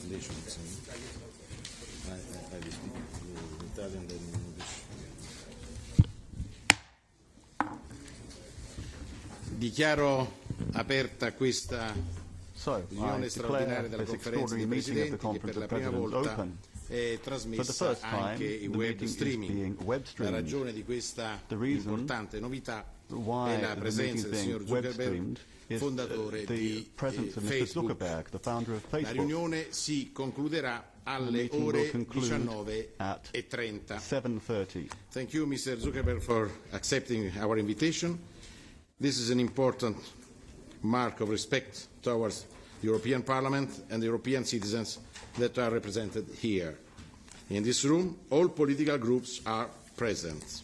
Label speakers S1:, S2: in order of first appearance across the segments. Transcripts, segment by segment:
S1: translation. I will speak Italian then English. Dichiaro aperta questa riunione straordinaria della Conferenza dei Presidenti che per la prima volta è trasmessa anche in web streaming. La ragione di questa importante novità è la presenza del signor Zuckerberg, fondatore di Facebook. La riunione si concluderà alle ore 19:30. Thank you, Mr. Zuckerberg, for accepting our invitation. This is an important mark of respect towards the European Parliament and the European citizens that are represented here. In this room, all political groups are present.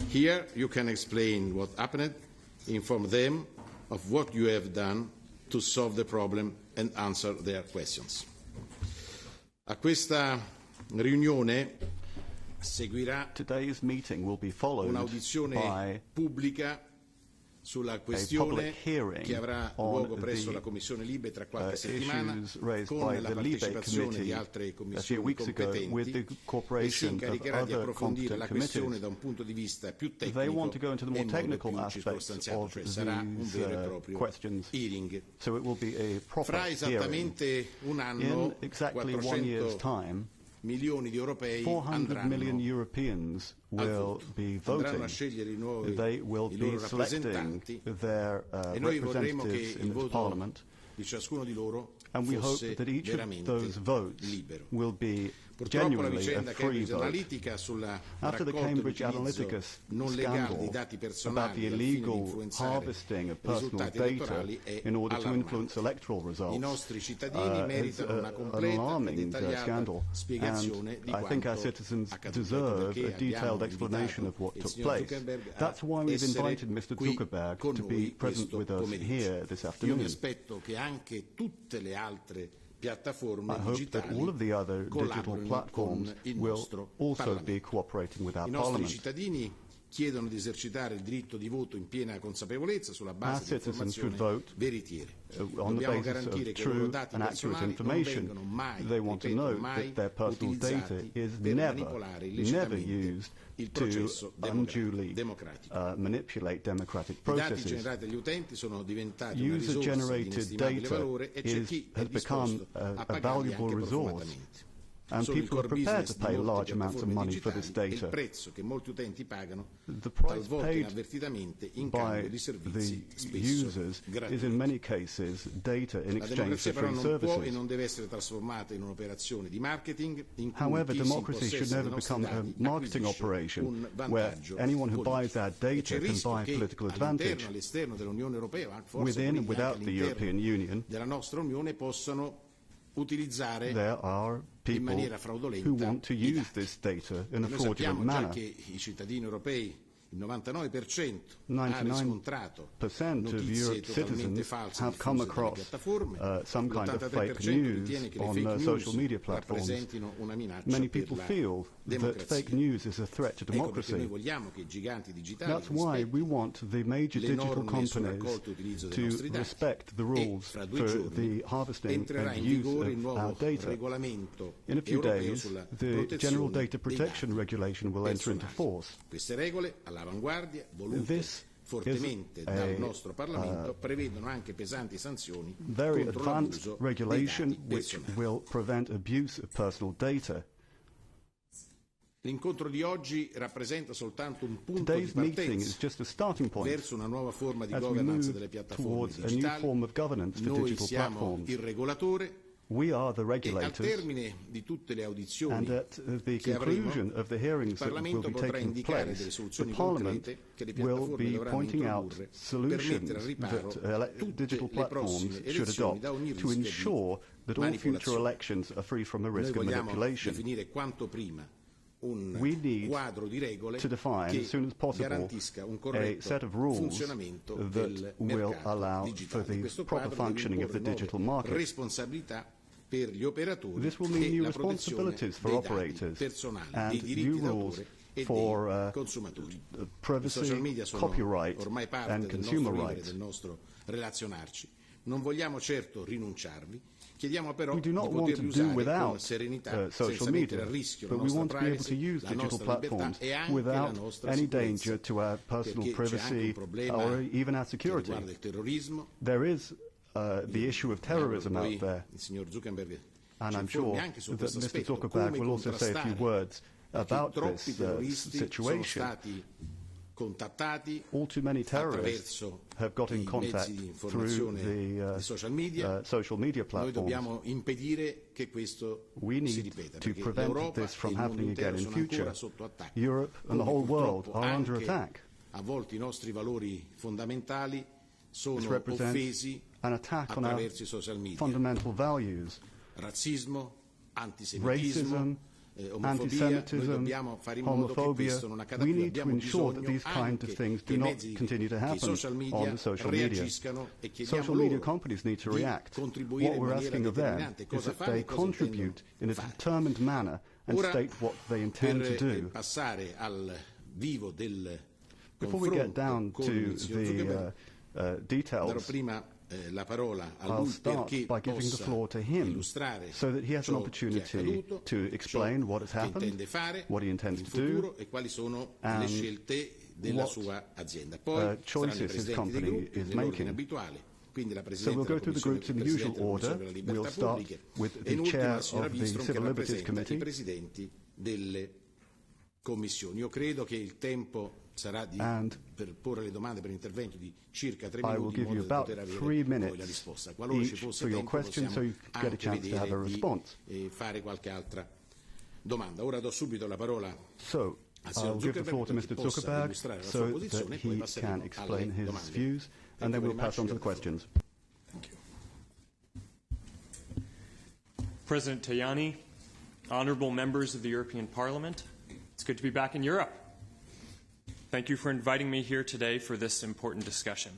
S1: Here you can explain what happened, inform them of what you have done to solve the problem and answer their questions. A questa riunione seguirà un'audizione pubblica sulla questione che avrà luogo presso la Commissione Libe tra qualche settimana con la partecipazione di altre commissioni competenti e si incaricherà di approfondire la questione da un punto di vista più tecnico e in modo più circostanziato, cioè sarà un vero e proprio hearing. Fra esattamente un anno, 400 milioni di europei andranno a scegliere i loro rappresentanti e noi vorremmo che il voto di ciascuno di loro fosse veramente libero. Purtroppo la vicenda Cambridge Analytica sulla raccolta e l'utilizzo non legale di dati personali al fine di influenzare i risultati elettorali è allarmante. I nostri cittadini meritano una completa e dettagliata spiegazione di quanto accaduto, perché abbiamo invitato il signor Zuckerberg a essere qui con noi questo pomeriggio. Io mi aspetto che anche tutte le altre piattaforme digitali collaborino con il nostro Parlamento. I nostri cittadini chiedono di esercitare il diritto di voto in piena consapevolezza sulla base di informazioni veritiere. Dobbiamo garantire che i loro dati personali non vengano mai, ripeto, mai utilizzati per manipolare illecitamente il processo democratico. I dati generati dagli utenti sono diventati una risorsa di inestimabile valore e c'è chi è disposto a pagarli anche profumatamente. Solo il core business di molte piattaforme digitali è il prezzo che molti utenti pagano, talvolta inavvertitamente, in cambio di servizi spesso gratuiti. La democrazia però non può e non deve essere trasformata in un'operazione di marketing in cui chi si impossessa dei nostri dati acquisisce un vantaggio politico. E c'è il rischio che all'interno e all'esterno dell'Unione Europea, forse anche all'interno della nostra Unione, possano utilizzare in maniera fraudolenta i dati. Noi sappiamo già che i cittadini europei, il 99% ha riscontrato notizie totalmente false diffuse dalle piattaforme, l'83% ritiene che le fake news rappresentino una minaccia per la democrazia. Ecco perché noi vogliamo che i giganti digitali rispettino le norme sul raccolto e utilizzo dei nostri dati e fra 2 giorni entrerà in vigore il nuovo regolamento europeo sulla protezione dei dati personali. Queste regole, all'avanguardia, volute fortemente dal nostro Parlamento, prevedono anche pesanti sanzioni contro l'abuso dei dati personali. L'incontro di oggi rappresenta soltanto un punto di partenza verso una nuova forma di governance delle piattaforme digitali. Noi siamo il regolatore e al termine di tutte le audizioni che avremo, il Parlamento potrà indicare delle soluzioni concrete che le piattaforme dovranno introdurre per mettere al riparo tutte le prossime elezioni da ogni rischio di manipolazione. Noi vogliamo definire quanto prima un quadro di regole che garantisca un corretto funzionamento del mercato digitale. Questo quadro deve imporre nuove responsabilità per gli operatori e la protezione dei dati personali, dei diritti d'autore e dei consumatori. I social media sono ormai parte del nostro vivere, del nostro relazionarci,
S2: Non vogliamo certo rinunciarvi, chiediamo però
S1: we do
S2: di
S1: not want
S2: poterli
S1: to do
S2: usare
S1: without
S2: con serenità,
S1: social
S2: senza mettere
S1: media,
S2: a rischio
S1: but
S2: la
S1: we
S2: nostra
S1: want to be able to
S2: privacy,
S1: use
S2: la
S1: digital
S2: nostra libertà
S1: platforms
S2: e anche la
S1: without
S2: nostra
S1: any
S2: sicurezza.
S1: danger to our personal
S2: Perché c'è anche un
S1: privacy
S2: problema
S1: or even our
S2: che
S1: security.
S2: riguarda il terrorismo.
S1: There is the issue of terrorism out there,
S2: Il signor Zuckerberg
S1: and
S2: ci
S1: I'm
S2: informi
S1: sure
S2: anche su
S1: that
S2: questo
S1: Mr.
S2: aspetto,
S1: Zuckerberg
S2: come
S1: will also say a few
S2: contrastare,
S1: words
S2: perché
S1: about
S2: troppi
S1: this
S2: terroristi sono
S1: situation.
S2: stati contattati
S1: All too many terrorists
S2: attraverso
S1: have got in
S2: i
S1: contact
S2: mezzi di
S1: through
S2: informazione
S1: the
S2: di social media.
S1: social media
S2: Noi
S1: platforms.
S2: dobbiamo impedire che questo
S1: We
S2: si
S1: need
S2: ripeta,
S1: to
S2: perché
S1: prevent
S2: l'Europa
S1: this
S2: e
S1: from
S2: il mondo
S1: happening
S2: intero
S1: again in
S2: sono ancora
S1: future.
S2: sotto attacco.
S1: Europe and the
S2: Come
S1: whole world
S2: purtroppo
S1: are under
S2: anche
S1: attack.
S2: a volte i nostri valori fondamentali
S1: This
S2: sono
S1: represents
S2: offesi
S1: an attack on our
S2: attraverso i social media.
S1: fundamental values.
S2: Razzismo, antisemitismo,
S1: Racism,
S2: omofobia. Noi
S1: anti-Semitism,
S2: dobbiamo fare in modo che
S1: homophobia.
S2: questo non accada
S1: We
S2: più.
S1: need to
S2: Abbiamo
S1: ensure that
S2: bisogno
S1: these kind of
S2: anche
S1: things
S2: che
S1: do
S2: i
S1: not
S2: mezzi,
S1: continue to
S2: che i
S1: happen
S2: social
S1: on
S2: media
S1: the social media.
S2: reagiscano e chiediamo
S1: Social media
S2: loro
S1: companies need to
S2: di
S1: react.
S2: contribuire
S1: What
S2: in
S1: we're
S2: maniera
S1: asking of them
S2: determinante
S1: is
S2: cosa
S1: that
S2: fare
S1: they
S2: e cosa
S1: contribute in a
S2: intendono fare.
S1: determined manner and
S2: Ora,
S1: state what they intend to
S2: per
S1: do.
S2: passare al vivo del
S1: Before we get down
S2: confronto
S1: to
S2: con il signor Zuckerberg,
S1: the
S2: darò
S1: details,
S2: prima la parola a
S1: I'll
S2: lui
S1: start
S2: perché
S1: by giving the
S2: possa
S1: floor to him
S2: illustrare
S1: so that he has an
S2: ciò che è
S1: opportunity
S2: accaduto,
S1: to explain what has
S2: ciò che
S1: happened,
S2: intende fare
S1: what he intends
S2: in
S1: to do,
S2: futuro e quali sono le
S1: and
S2: scelte della
S1: what,
S2: sua azienda. Poi saranno i
S1: choices his
S2: presidenti dei
S1: company
S2: gruppi
S1: is
S2: nell'ordine
S1: making.
S2: abituale, quindi la
S1: So
S2: Presidente
S1: we'll
S2: della
S1: go through the
S2: Commissione,
S1: groups in the
S2: il
S1: usual
S2: Presidente della
S1: order.
S2: Commissione per le
S1: We'll
S2: Libertà
S1: start
S2: Pubbliche
S1: with
S2: e
S1: the
S2: in ultima
S1: chair
S2: la signora
S1: of the
S2: Wikström che
S1: Civil Liberties
S2: rappresenta i
S1: Committee.
S2: Presidenti delle commissioni. Io credo che il tempo sarà per porre le domande per intervento di circa 3 minuti in modo da poter avere poi la risposta. Qualora ci fosse tempo possiamo anche vedere di fare qualche altra domanda. Ora do subito la parola al signor
S1: I'll give the floor to
S2: Zuckerberg
S1: Mr.
S2: perché possa
S1: Zuckerberg
S2: illustrare la sua
S1: so that
S2: posizione e poi
S1: he
S2: passeremo
S1: can explain
S2: alle
S1: his
S2: domande.
S1: views, and then we'll pass on to the questions.
S3: President Tajani, honorable members of the European Parliament, it's good to be back in Europe. Thank you for inviting me here today for this important discussion.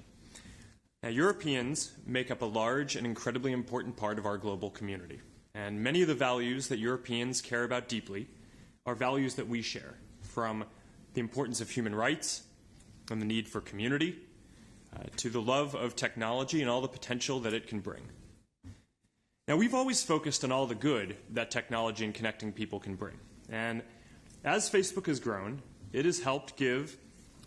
S3: Now, Europeans make up a large and incredibly important part of our global community, and many of the values that Europeans care about deeply are values that we share, from the importance of human rights and the need for community, to the love of technology and all the potential that it can bring. Now, we've always focused on all the good that technology and connecting people can bring. And as Facebook has grown, it has helped give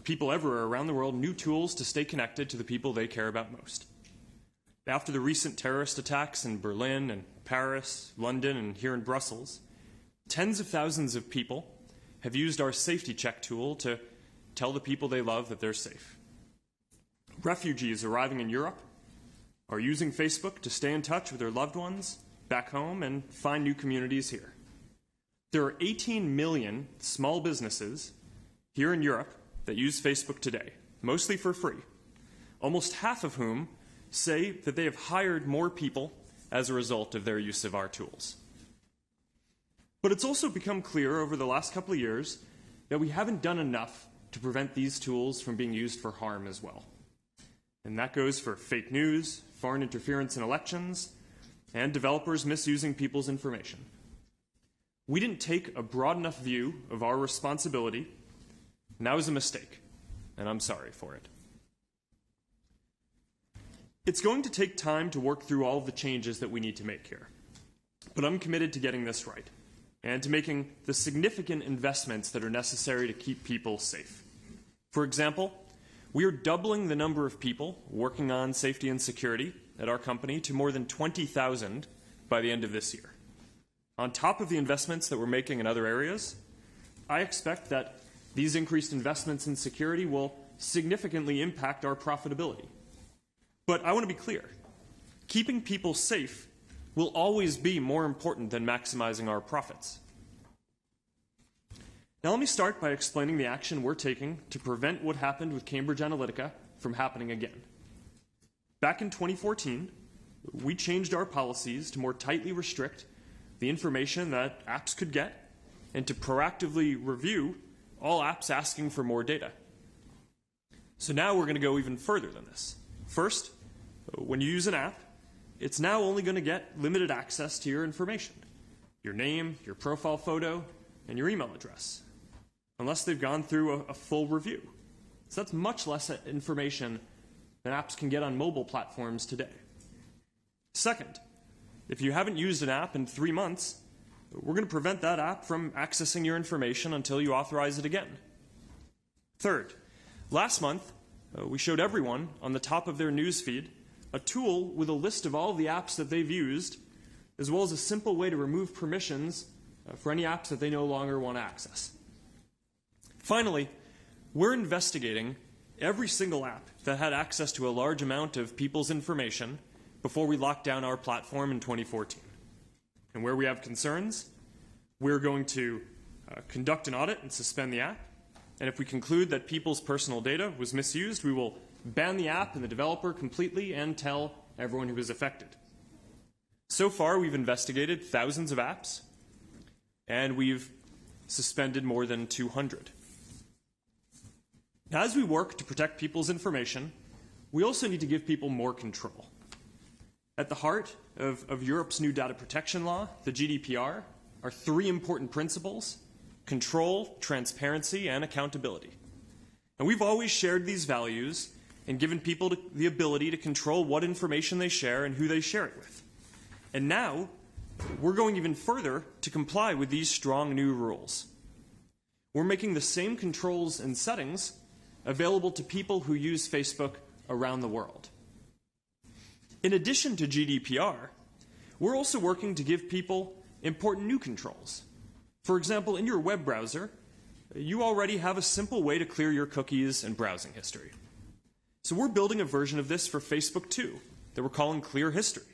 S3: people everywhere around the world new tools to stay connected to the people they care about most. After the recent terrorist attacks in Berlin and Paris, London, and here in Brussels, tens of thousands of people have used our safety check tool to tell the people they love that they're safe. Refugees arriving in Europe are using Facebook to stay in touch with their loved ones back home and find new communities here. There are 18 million small businesses here in Europe that use Facebook today, mostly for free, almost half of whom say that they have hired more people as a result of their use of our tools. But it's also become clear over the last couple of years that we haven't done enough to prevent these tools from being used for harm as well. And that goes for fake news, foreign interference in elections, and developers misusing people's information. We didn't take a broad enough view of our responsibility, and that was a mistake, and I'm sorry for it. It's going to take time to work through all of the changes that we need to make here, but I'm committed to getting this right and to making the significant investments that are necessary to keep people safe. For example, we are doubling the number of people working on safety and security at our company to more than 20,000 by the end of this year. On top of the investments that we're making in other areas, I expect that these increased investments in security will significantly impact our profitability. But I want to be clear. Keeping people safe will always be more important than maximizing our profits. Now let me start by explaining the action we're taking to prevent what happened with Cambridge Analytica from happening again. Back in 2014, we changed our policies to more tightly restrict the information that apps could get and to proactively review all apps asking for more data. So now we're going to go even further than this. First, when you use an app, it's now only going to get limited access to your information, your name, your profile photo, and your email address, unless they've gone through a full review. So that's much less information than apps can get on mobile platforms today. Second, if you haven't used an app in 3 months, we're going to prevent that app from accessing your information until you authorize it again. Third, last month, we showed everyone on the top of their newsfeed a tool with a list of all of the apps that they've used, as well as a simple way to remove permissions for any apps that they no longer want to access. Finally, we're investigating every single app that had access to a large amount of people's information before we locked down our platform in 2014. And where we have concerns, we're going to conduct an audit and suspend the app. And if we conclude that people's personal data was misused, we will ban the app and the developer completely and tell everyone who is affected. So far, we've investigated thousands of apps, and we've suspended more than 200. As we work to protect people's information, we also need to give people more control. At the heart of Europe's new data protection law, the GDPR, are 3 important principles: control, transparency, and accountability. And we've always shared these values and given people the ability to control what information they share and who they share it with. And now, we're going even further to comply with these strong new rules. We're making the same controls and settings available to people who use Facebook around the world. In addition to GDPR, we're also working to give people important new controls. For example, in your web browser, you already have a simple way to clear your cookies and browsing history. So we're building a version of this for Facebook too, that we're calling Clear History.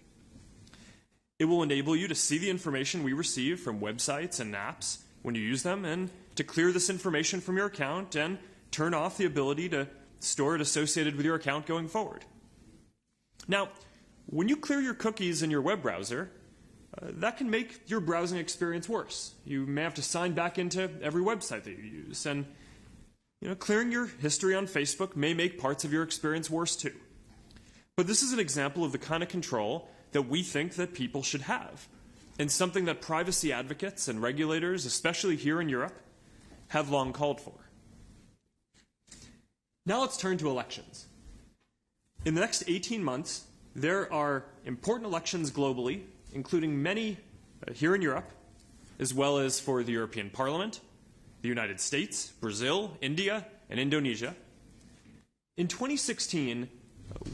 S3: It will enable you to see the information we receive from websites and apps when you use them, and to clear this information from your account and turn off the ability to store it associated with your account going forward. Now, when you clear your cookies in your web browser, that can make your browsing experience worse. You may have to sign back into every website that you use, and clearing your history on Facebook may make parts of your experience worse too. But this is an example of the kind of control that we think that people should have, and something that privacy advocates and regulators, especially here in Europe, have long called for. Now let's turn to elections. In the next 18 months, there are important elections globally, including many here in Europe, as well as for the European Parliament, the United States, Brazil, India, and Indonesia. In 2016,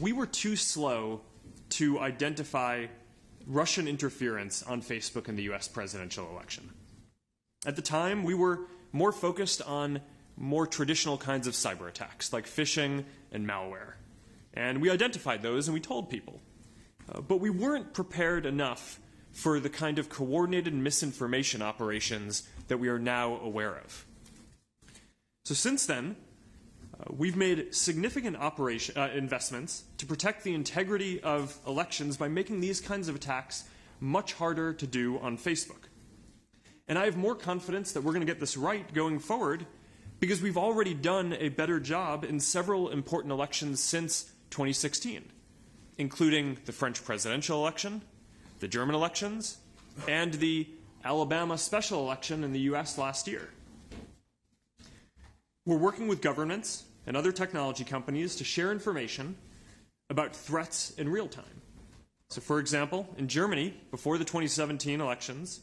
S3: we were too slow to identify Russian interference on Facebook in the US presidential election. At the time, we were more focused on more traditional kinds of cyber attacks, like phishing and malware. And we identified those and we told people. But we weren't prepared enough for the kind of coordinated misinformation operations that we are now aware of. So since then, we've made significant investments to protect the integrity of elections by making these kinds of attacks much harder to do on Facebook. And I have more confidence that we're going to get this right going forward because we've already done a better job in several important elections since 2016, including the French presidential election, the German elections, and the Alabama special election in the US last year. We're working with governments and other technology companies to share information about threats in real time. So for example, in Germany, before the 2017 elections,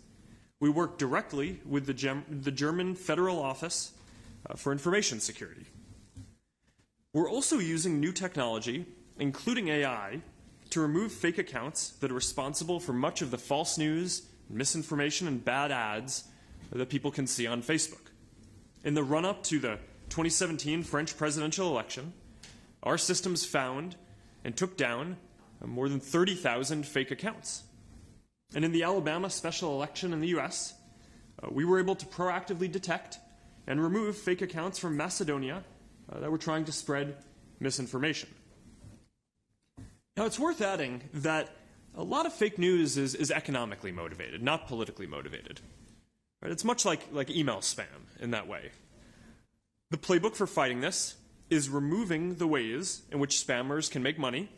S3: we worked directly with the German Federal Office for Information Security. We're also using new technology, including AI, to remove fake accounts that are responsible for much of the false news, misinformation, and bad ads that people can see on Facebook. In the run-up to the 2017 French presidential election, our systems found and took down more than 30,000 fake accounts. And in the Alabama special election in the US, we were able to proactively detect and remove fake accounts from Macedonia that were trying to spread misinformation. Now, it's worth adding that a lot of fake news is economically motivated, not politically motivated. Right? It's much like email spam in that way. The playbook for fighting this is removing the ways in which spammers can make money,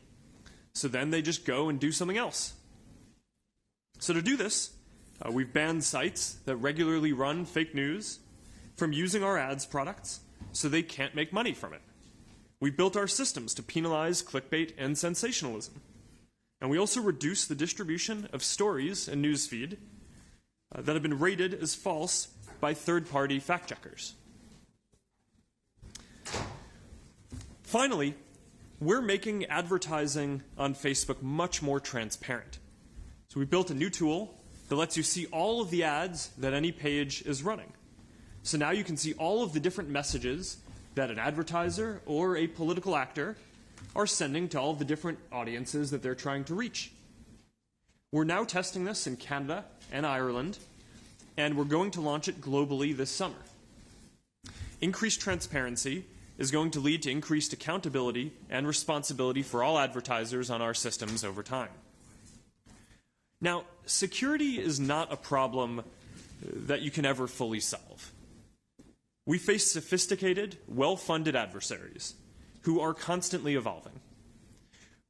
S3: so then they just go and do something else. So to do this, we've banned sites that regularly run fake news from using our ads products so they can't make money from it. We've built our systems to penalize clickbait and sensationalism. And we also reduce the distribution of stories in newsfeed that have been rated as false by third-party fact-checkers. Finally, we're making advertising on Facebook much more transparent. So we built a new tool that lets you see all of the ads that any page is running. So now you can see all of the different messages that an advertiser or a political actor are sending to all of the different audiences that they're trying to reach. We're now testing this in Canada and Ireland, and we're going to launch it globally this summer. Increased transparency is going to lead to increased accountability and responsibility for all advertisers on our systems over time. Now, security is not a problem that you can ever fully solve. We face sophisticated, well-funded adversaries who are constantly evolving.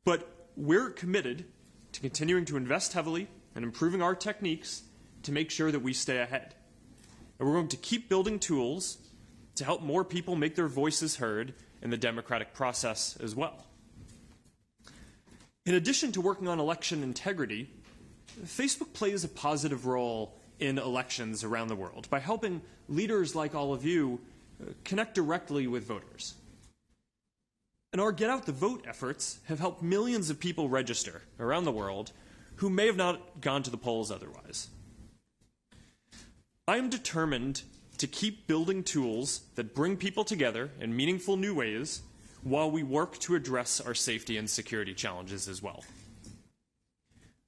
S3: But we're committed to continuing to invest heavily and improving our techniques to make sure that we stay ahead. And we're going to keep building tools to help more people make their voices heard in the democratic process as well. In addition to working on election integrity, Facebook plays a positive role in elections around the world by helping leaders like all of you connect directly with voters. And our Get Out the Vote efforts have helped millions of people register around the world who may have not gone to the polls otherwise. I am determined to keep building tools that bring people together in meaningful new ways while we work to address our safety and security challenges as well.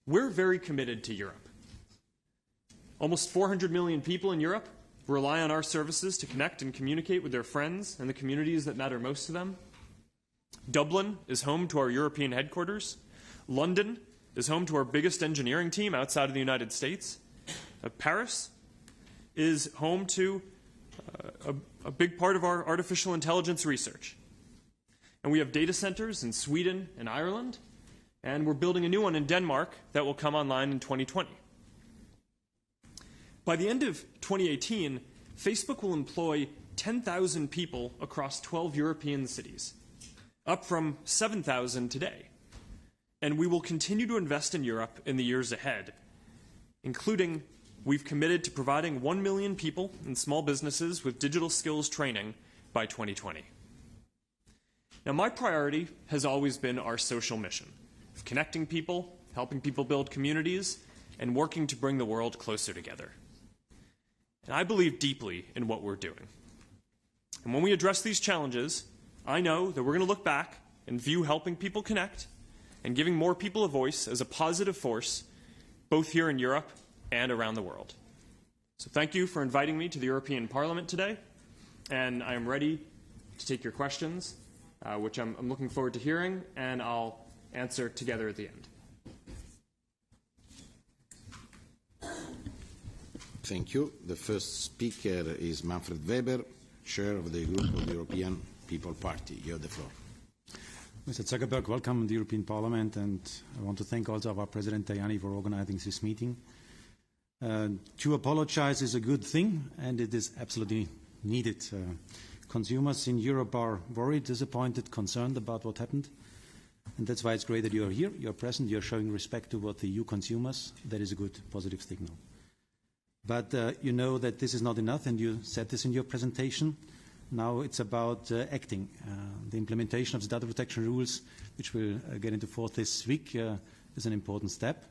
S3: We're very committed to Europe. Almost 400 million people in Europe rely on our services to connect and communicate with their friends and the communities that matter most to them. Dublin is home to our European headquarters. London is home to our biggest engineering team outside of the United States. Paris is home to a big part of our artificial intelligence research. And we have data centers in Sweden and Ireland, and we're building a new one in Denmark that will come online in 2020. By the end of 2018, Facebook will employ 10,000 people across 12 European cities, up from 7,000 today. And we will continue to invest in Europe in the years ahead, including we've committed to providing 1 million people and small businesses with digital skills training by 2020. Now, my priority has always been our social mission of connecting people, helping people build communities, and working to bring the world closer together. And I believe deeply in what we're doing. And when we address these challenges, I know that we're going to look back and view helping people connect and giving more people a voice as a positive force, both here in Europe and around the world. So thank you for inviting me to the European Parliament today, and I am ready to take your questions, which I'm looking forward to hearing, and I'll answer together at the end.
S2: Thank you. The first speaker is Manfred Weber, Chair of the Group of the European People Party. You have the floor.
S4: Mr. Zuckerberg, welcome to the European Parliament, and I want to thank also our President Tajani for organizing this meeting. To apologize is a good thing, and it is absolutely needed. Consumers in Europe are worried, disappointed, concerned about what happened, and that's why it's great that you are here, you are present, you are showing respect toward the EU consumers. That is a good, positive signal. But you know that this is not enough, and you said this in your presentation. Now it's about acting. The implementation of the data protection rules, which will get into force this week, is an important step.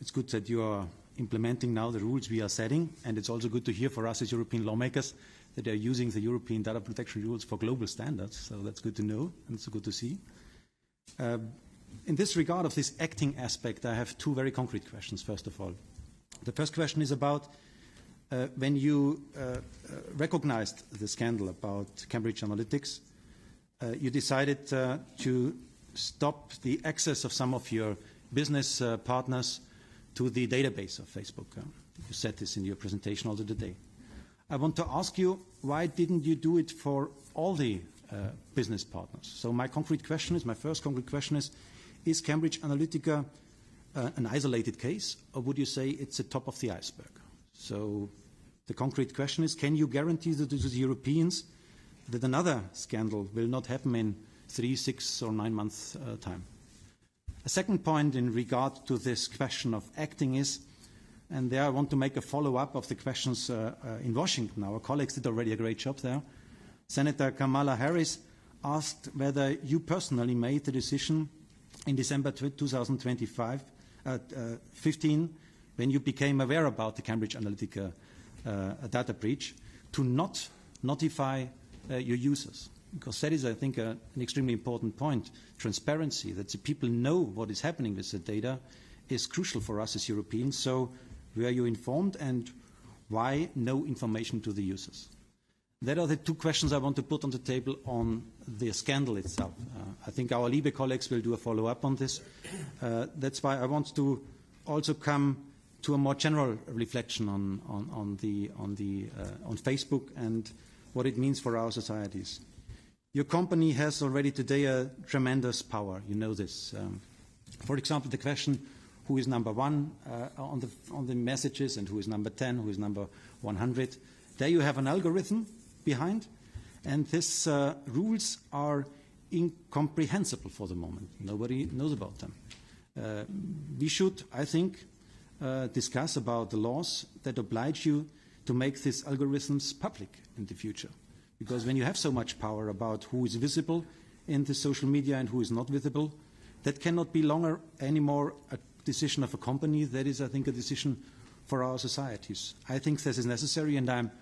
S4: It's good that you are implementing now the rules we are setting, and it's also good to hear for us as European lawmakers that they are using the European data protection rules for global standards. So that's good to know, and it's good to see. In this regard of this acting aspect, I have two very concrete questions, first of all. The first question is about when you recognized the scandal about Cambridge Analytica, you decided to stop the access of some of your business partners to the database of Facebook. You said this in your presentation also today. I want to ask you, why didn't you do it for all the business partners? So my first concrete question is Cambridge Analytica an isolated case, or would you say it's the top of the iceberg? So the concrete question is, can you guarantee to the Europeans that another scandal will not happen in 3, 6, or 9 months' time? A second point in regard to this question of acting is, and there I want to make a follow-up of the questions in Washington. Our colleagues did already a great job there. Senator Kamala Harris asked whether you personally made the decision in December 2015, when you became aware about the Cambridge Analytica data breach, to not notify your users. Because that is, I think, an extremely important point. Transparency, that the people know what is happening with the data, is crucial for us as Europeans. So were you informed, and why no information to the users? That are the two questions I want to put on the table on the scandal itself. I think our LIBE colleagues will do a follow-up on this. That's why I want to also come to a more general reflection on Facebook and what it means for our societies. Your company has already today a tremendous power. You know this. For example, the question, who is number one on the messages and who is number 10, who is number 100. There you have an algorithm behind, and these rules are incomprehensible for the moment. Nobody knows about them. We should, I think, discuss about the laws that oblige you to make these algorithms public in the future. Because when you have so much power about who is visible in the social media and who is not visible, that cannot be longer anymore a decision of a company. That is, I think, a decision for our societies. I think this is necessary, and I'm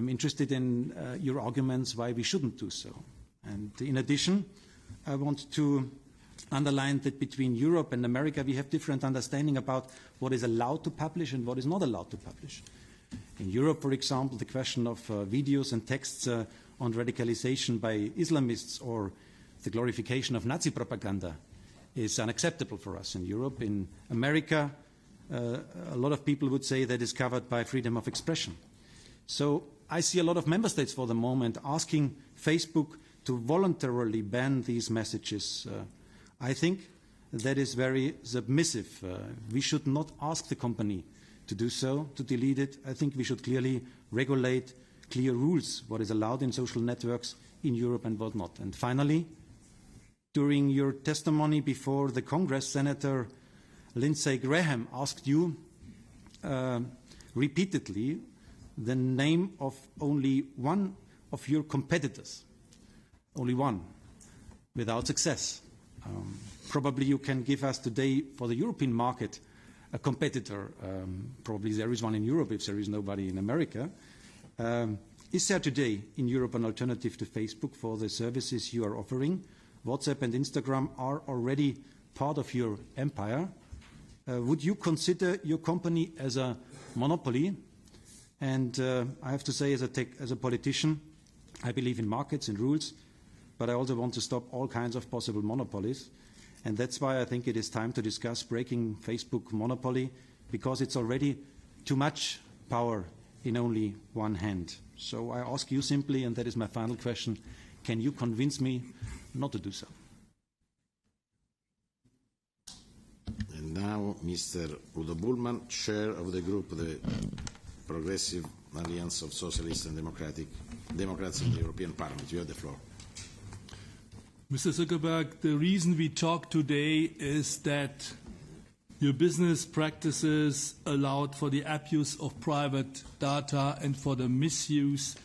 S4: interested in your arguments why we shouldn't do so. And in addition, I want to underline that between Europe and America, we have different understanding about what is allowed to publish and what is not allowed to publish. In Europe, for example, the question of videos and texts on radicalization by Islamists or the glorification of Nazi propaganda is unacceptable for us in Europe. In America, a lot of people would say that is covered by freedom of expression. So I see a lot of member states for the moment asking Facebook to voluntarily ban these messages. I think that is very submissive. We should not ask the company to do so, to delete it. I think we should clearly regulate clear rules, what is allowed in social networks in Europe and what not. And finally, during your testimony before the Congress, Senator Lindsey Graham asked you repeatedly the name of only one of your competitors, only one, without success. Probably you can give us today for the European market a competitor. Probably there is one in Europe if there is nobody in America. Is there today in Europe an alternative to Facebook for the services you are offering? WhatsApp and Instagram are already part of your empire. Would you consider your company as a monopoly? And I have to say, as a politician, I believe in markets and rules, but I also want to stop all kinds of possible monopolies. And that's why I think it is time to discuss breaking Facebook monopoly, because it's already too much power in only one hand. So I ask you simply, and that is my final question, can you convince me not to do so?
S2: And now Mr. Udo Bullmann, chair of the group, the Progressive Alliance of Socialists and Democrats in the European Parliament. You have the floor.
S5: Mr. Zuckerberg, the reason we talk today is that your business practices allowed for the abuse of private data and for the misuse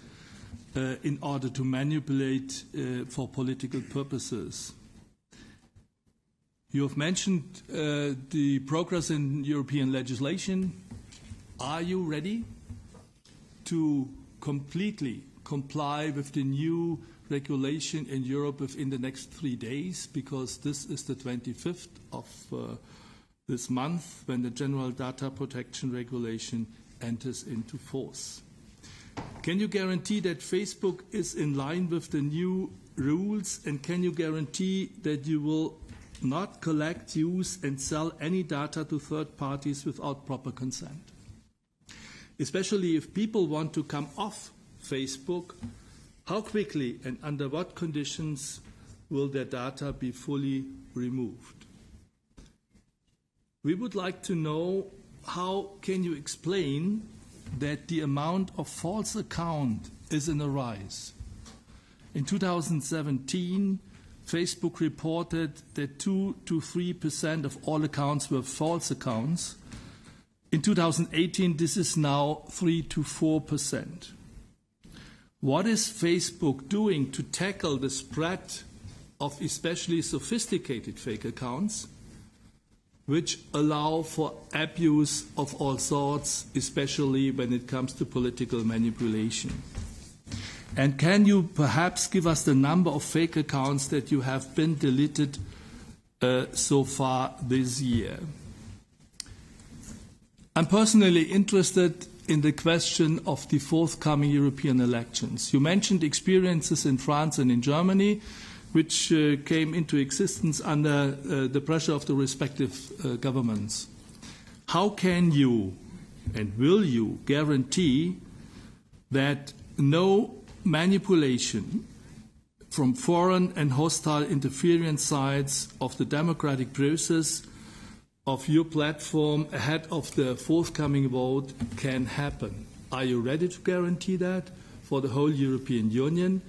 S5: in order to manipulate for political purposes. You have mentioned the progress in European legislation. Are you ready to completely comply with the new regulation in Europe within the next 3 days? Because this is the 25th of this month when the General Data Protection Regulation enters into force. Can you guarantee that Facebook is in line with the new rules, and can you guarantee that you will not collect, use and sell any data to third parties without proper consent? Especially if people want to come off Facebook, how quickly and under what conditions will their data be fully removed? We would like to know, how can you explain that the amount of false accounts is in a rise? In 2017, Facebook reported that 2 to 3% of all accounts were false accounts. In 2018, this is now 3 to 4%. What is Facebook doing to tackle the spread of especially sophisticated fake accounts, which allow for abuse of all sorts, especially when it comes to political manipulation? And can you perhaps give us the number of fake accounts that you have been deleted so far this year? I'm personally interested in the question of the forthcoming European elections. You mentioned experiences in France and in Germany, which came into existence under the pressure of the respective governments. How can you and will you guarantee that no manipulation from foreign and hostile interference sides of the democratic process of your platform ahead of the forthcoming vote can happen? Are you ready to guarantee that for the whole European Union?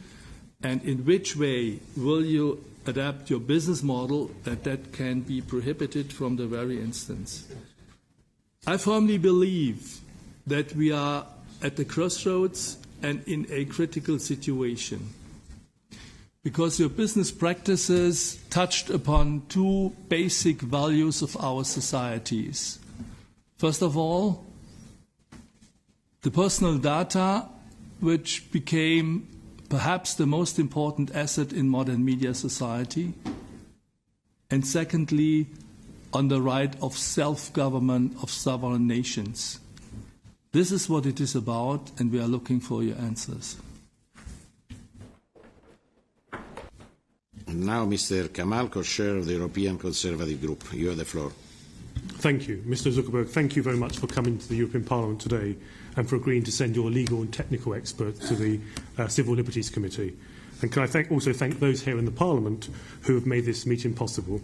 S5: And in which way will you adapt your business model that can be prohibited from the very instance? I firmly believe that we are at the crossroads and in a critical situation, because your business practices touched upon two basic values of our societies. First of all, the personal data, which became perhaps the most important asset in modern media society. And secondly, on the right of self-government of sovereign nations. This is what it is about, and we are looking for your answers.
S2: And now Mr. Kamal, co-chair of the European Conservative Group. You have the floor.
S6: Thank you. Mr. Zuckerberg, thank you very much for coming to the European Parliament today and for agreeing to send your legal and technical experts to the Civil Liberties Committee. And can I also thank those here in the Parliament who have made this meeting possible.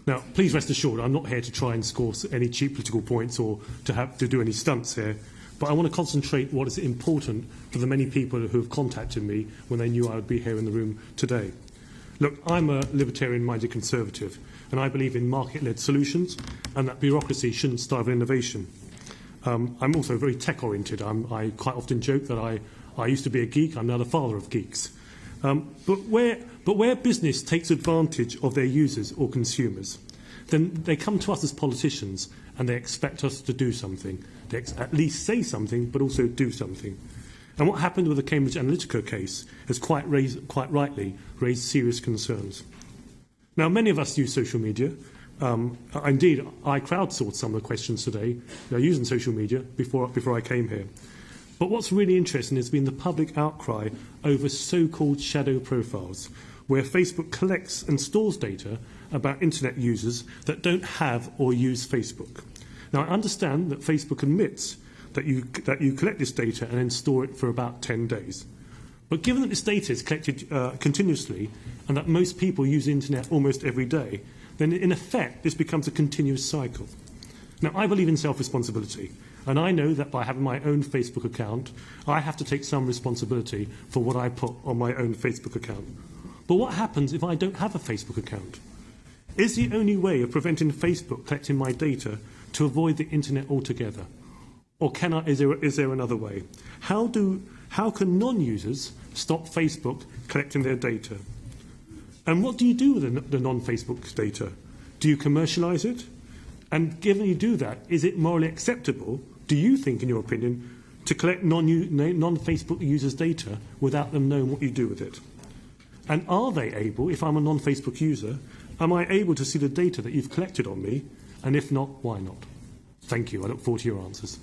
S6: Now, please rest assured, I'm not here to try and score any cheap political points or to do any stunts here, but I want to concentrate what is important for the many people who have contacted me when they knew I would be here in the room today. Look, I'm a libertarian-minded conservative, and I believe in market-led solutions and that bureaucracy shouldn't starve innovation. I'm also very tech-oriented. I quite often joke that I used to be a geek. I'm now the father of geeks. But where business takes advantage of their users or consumers, then they come to us as politicians and they expect us to do something. They at least say something, but also do something. And what happened with the Cambridge Analytica case has quite rightly raised serious concerns. Now, many of us use social media. Indeed, I crowdsourced some of the questions today using social media before I came here. But what's really interesting has been the public outcry over so-called shadow profiles, where Facebook collects and stores data about internet users that don't have or use Facebook. Now, I understand that Facebook admits that you collect this data and then store it for about 10 days. But given that this data is collected continuously and that most people use the internet almost every day, then in effect this becomes a continuous cycle. Now, I believe in self-responsibility, and I know that by having my own Facebook account, I have to take some responsibility for what I put on my own Facebook account. But what happens if I don't have a Facebook account? Is the only way of preventing Facebook collecting my data to avoid the internet altogether? Or is there another way? How can non-users stop Facebook collecting their data? And what do you do with the non-Facebook data? Do you commercialise it? And given you do that, is it morally acceptable, do you think, in your opinion, to collect non-Facebook users' data without them knowing what you do with it? And are they able, if I'm a non-Facebook user, am I able to see the data that you've collected on me? And if not, why not? Thank you. I look forward to your answers.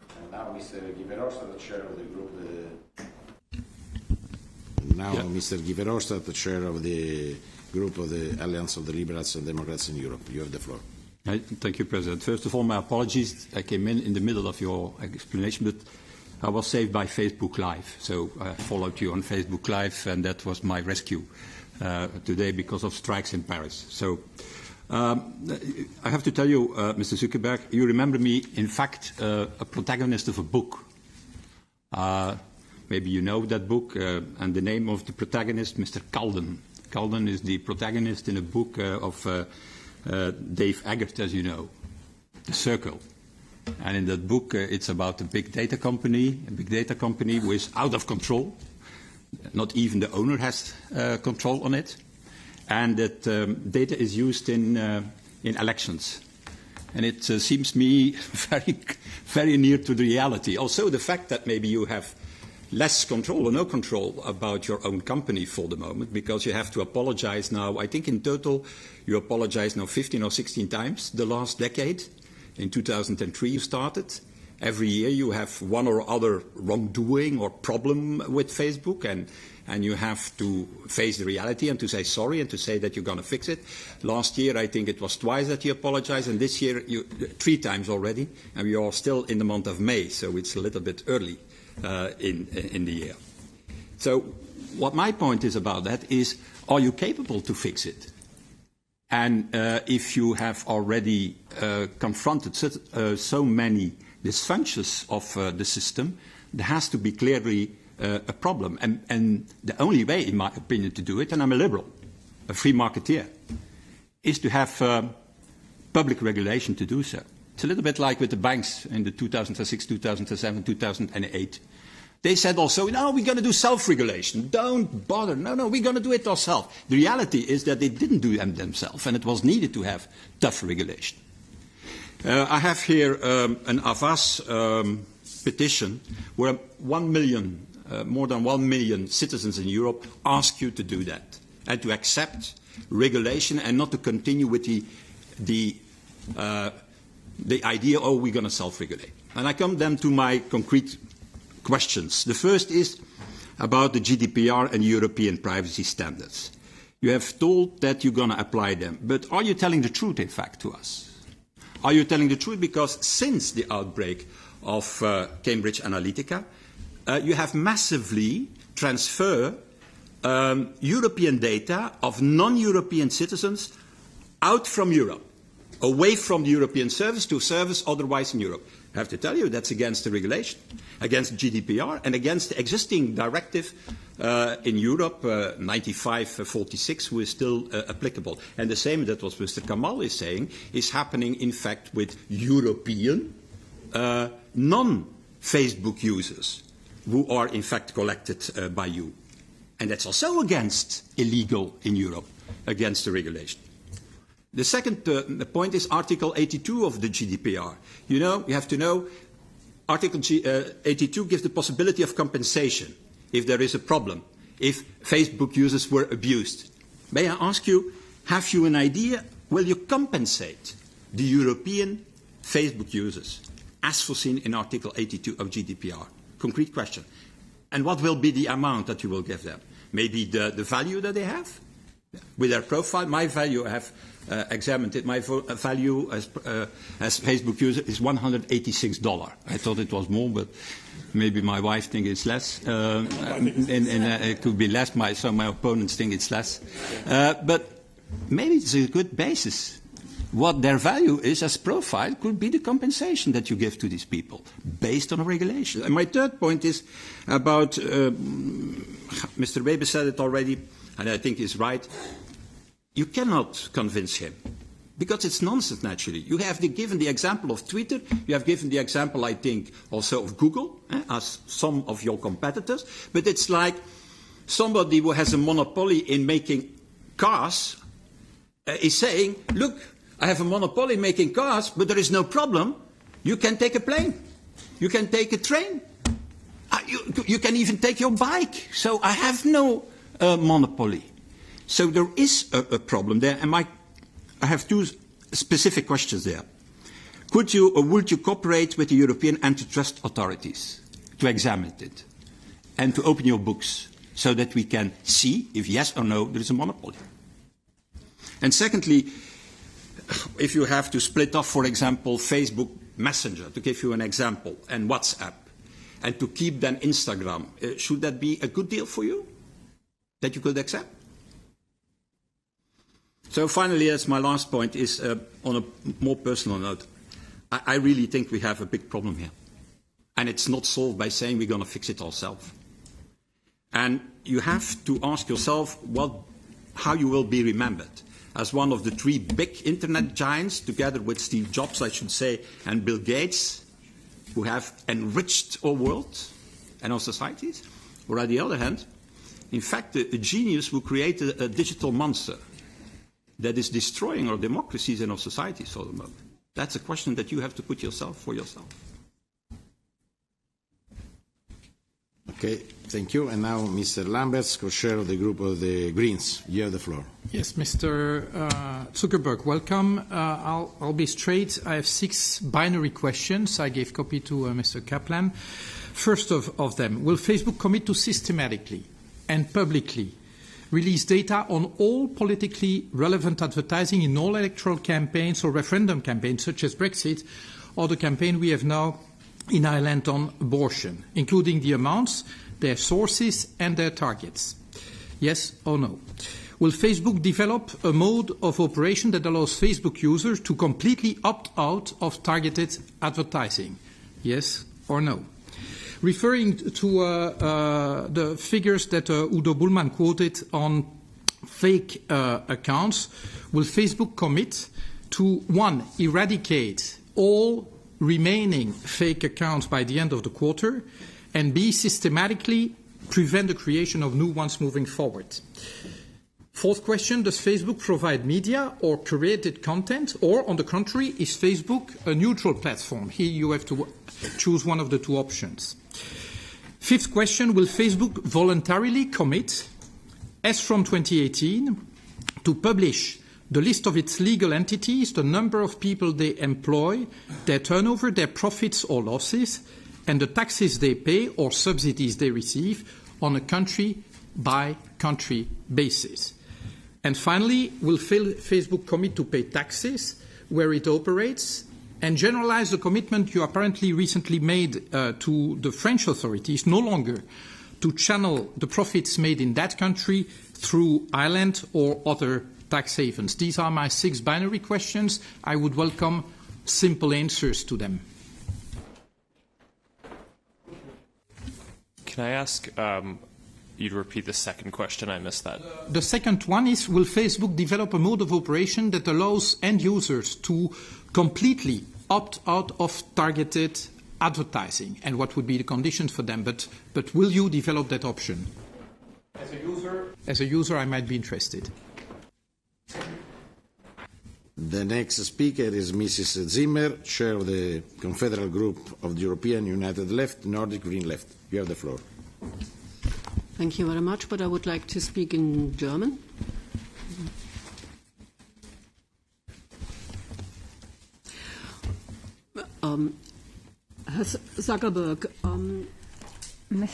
S2: And now Mr. Guy Verhofstadt, the chair of the group. Mr. Guy Verhofstadt, the chair of the group of the Alliance of the Liberals and Democrats in Europe. You have the floor.
S7: Thank you, President. First of all, my apologies. I came in the middle of your explanation, but I was saved by Facebook Live. So I followed you on Facebook Live, and that was my rescue today because of strikes in Paris. So I have to tell you, Mr. Zuckerberg, you remember me, in fact, a protagonist of a book. Maybe you know that book, and the name of the protagonist, Mr. Calden. Calden is the protagonist in a book of Dave Eggert, as you know, The Circle. And in that book, it's about a big data company who is out of control. Not even the owner has control on it. And that data is used in elections. And it seems me very, very near to the reality. Also, the fact that maybe you have less control or no control about your own company for the moment, because you have to apologize now. I think in total you apologize now 15 or 16 times the last decade. In 2003 you started. Every year you have one or other wrongdoing or problem with Facebook, and you have to face the reality and to say sorry and to say that you're going to fix it. Last year I think it was twice that you apologized, and this year 3 times already, and we are still in the month of May, so it's a little bit early in the year. So what my point is about that is, are you capable to fix it? And if you have already confronted so many dysfunctions of the system, there has to be clearly a problem. And the only way, in my opinion, to do it, and I'm a liberal, a free marketeer, is to have public regulation to do so. It's a little bit like with the banks in the 2006, 2007, 2008. They said also, no, we're going to do self-regulation. Don't bother. No, we're going to do it ourselves. The reality is that they didn't do them themselves, and it was needed to have tough regulation. I have here an Avas petition where 1 million, more than 1 million citizens in Europe ask you to do that and to accept regulation and not to continue with the idea, oh, we're going to self-regulate. And I come then to my concrete questions. The first is about the GDPR and European privacy standards. You have told that you're going to apply them, but are you telling the truth, in fact, to us? Are you telling the truth? Because since the outbreak of Cambridge Analytica, you have massively transferred European data of non-European citizens out from Europe, away from the European service to a service otherwise in Europe. I have to tell you, that's against the regulation, against GDPR, and against the existing directive in Europe, 95/46, who is still applicable. And the same that what Mr. Kamal is saying is happening, in fact, with European non-Facebook users who are, in fact, collected by you. And that's also against illegal in Europe, against the regulation. The second point is Article 82 of the GDPR. You know, you have to know, Article 82 gives the possibility of compensation if there is a problem, if Facebook users were abused. May I ask you, have you an idea, will you compensate the European Facebook users as foreseen in Article 82 of GDPR? Concrete question. And what will be the amount that you will give them? Maybe the value that they have with their profile. My value, I have examined it. My value as Facebook user is $186. I thought it was more, but maybe my wife thinks it's less. And it could be less. So my opponents think it's less. But maybe it's a good basis. What their value is as profile could be the compensation that you give to these people based on a regulation. And my third point is about, Mr. Weber said it already, and I think he's right. You cannot convince him, because it's nonsense, naturally. You have given the example of Twitter. You have given the example, I think, also of Google, as some of your competitors. But it's like somebody who has a monopoly in making cars is saying, look, I have a monopoly in making cars, but there is no problem. You can take a plane. You can take a train. You can even take your bike. So I have no monopoly. So there is a problem there, and I have 2 specific questions there. Could you or would you cooperate with the European antitrust authorities to examine it and to open your books so that we can see if yes or no there is a monopoly? And secondly, if you have to split off, for example, Facebook Messenger, to give you an example, and WhatsApp, and to keep then Instagram, should that be a good deal for you that you could accept? So finally, as my last point is on a more personal note, I really think we have a big problem here. And it's not solved by saying we're going to fix it ourselves. And you have to ask yourself how you will be remembered. As one of the three big internet giants, together with Steve Jobs, I should say, and Bill Gates, who have enriched our world and our societies, or on the other hand, in fact, a genius who created a digital monster that is destroying our democracies and our societies for the moment. That's a question that you have to put for yourself.
S2: Okay, thank you. And now Mr. Lamberts, co-chair of the group of the Greens. You have the floor.
S8: Yes, Mr. Zuckerberg, welcome. I'll be straight. I have 6 binary questions. I gave copy to Mr. Kaplan. First of them, will Facebook commit to systematically and publicly release data on all politically relevant advertising in all electoral campaigns or referendum campaigns, such as Brexit, or the campaign we have now in Ireland on abortion, including the amounts, their sources, and their targets? Yes or no? Will Facebook develop a mode of operation that allows Facebook users to completely opt out of targeted advertising? Yes or no? Referring to the figures that Udo Bullmann quoted on fake accounts, will Facebook commit to, 1, eradicate all remaining fake accounts by the end of the quarter, and B, systematically prevent the creation of new ones moving forward? 4th question, does Facebook provide media or curated content, or on the contrary, is Facebook a neutral platform? Here you have to choose one of the 2 options. 5th question, will Facebook voluntarily commit, as from 2018, to publish the list of its legal entities, the number of people they employ, their turnover, their profits or losses, and the taxes they pay or subsidies they receive on a country-by-country basis? And finally, will Facebook commit to pay taxes where it operates and generalize the commitment you apparently recently made to the French authorities no longer to channel the profits made in that country through Ireland or other tax havens? These are my 6 binary questions. I would welcome simple answers to them.
S3: Can I ask you to repeat the second question? I missed that.
S8: The second one is, will Facebook develop a mode of operation that allows end users to completely opt out of targeted advertising? And what would be the conditions for them? But will you develop that option? As a user, I might be interested.
S2: The next speaker is Mrs. Zimmer, chair of the Confederal Group of the European United Left, Nordic Green Left. You have the floor.
S9: Thank you very much, but I would like to speak in German. Herr Zuckerberg,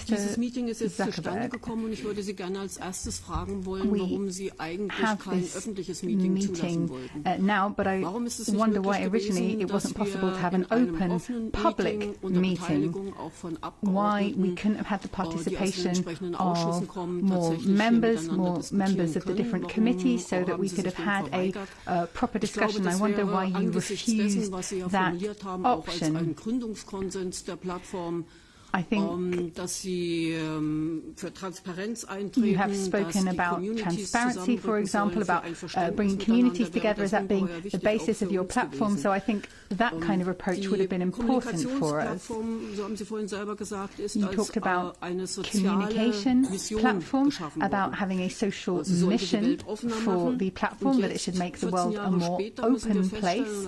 S9: dieses Meeting ist jetzt zustande gekommen und ich würde Sie gerne als erstes fragen wollen, warum Sie eigentlich kein öffentliches Meeting zulassen wollten. Warum ist es nicht möglich gewesen, dass wir in einem offenen Meeting unter Beteiligung auch von Abgeordneten, die aus den entsprechenden Ausschüssen kommen, tatsächlich miteinander diskutieren können, warum Sie sich dem verweigert? Ich glaube, das wäre angesichts dessen, was Sie ja formuliert haben, auch als einen Gründungskonsens der Plattform, dass Sie für Transparenz eintreten,
S10: you have spoken about transparency, for example, about bringing communities together as that being the basis of your platform. So I think that kind of approach would have been important for us.
S9: So haben Sie vorhin selber gesagt, ist
S10: you talked about communication platform, about having a social mission for the platform, that it should make the world a more open place.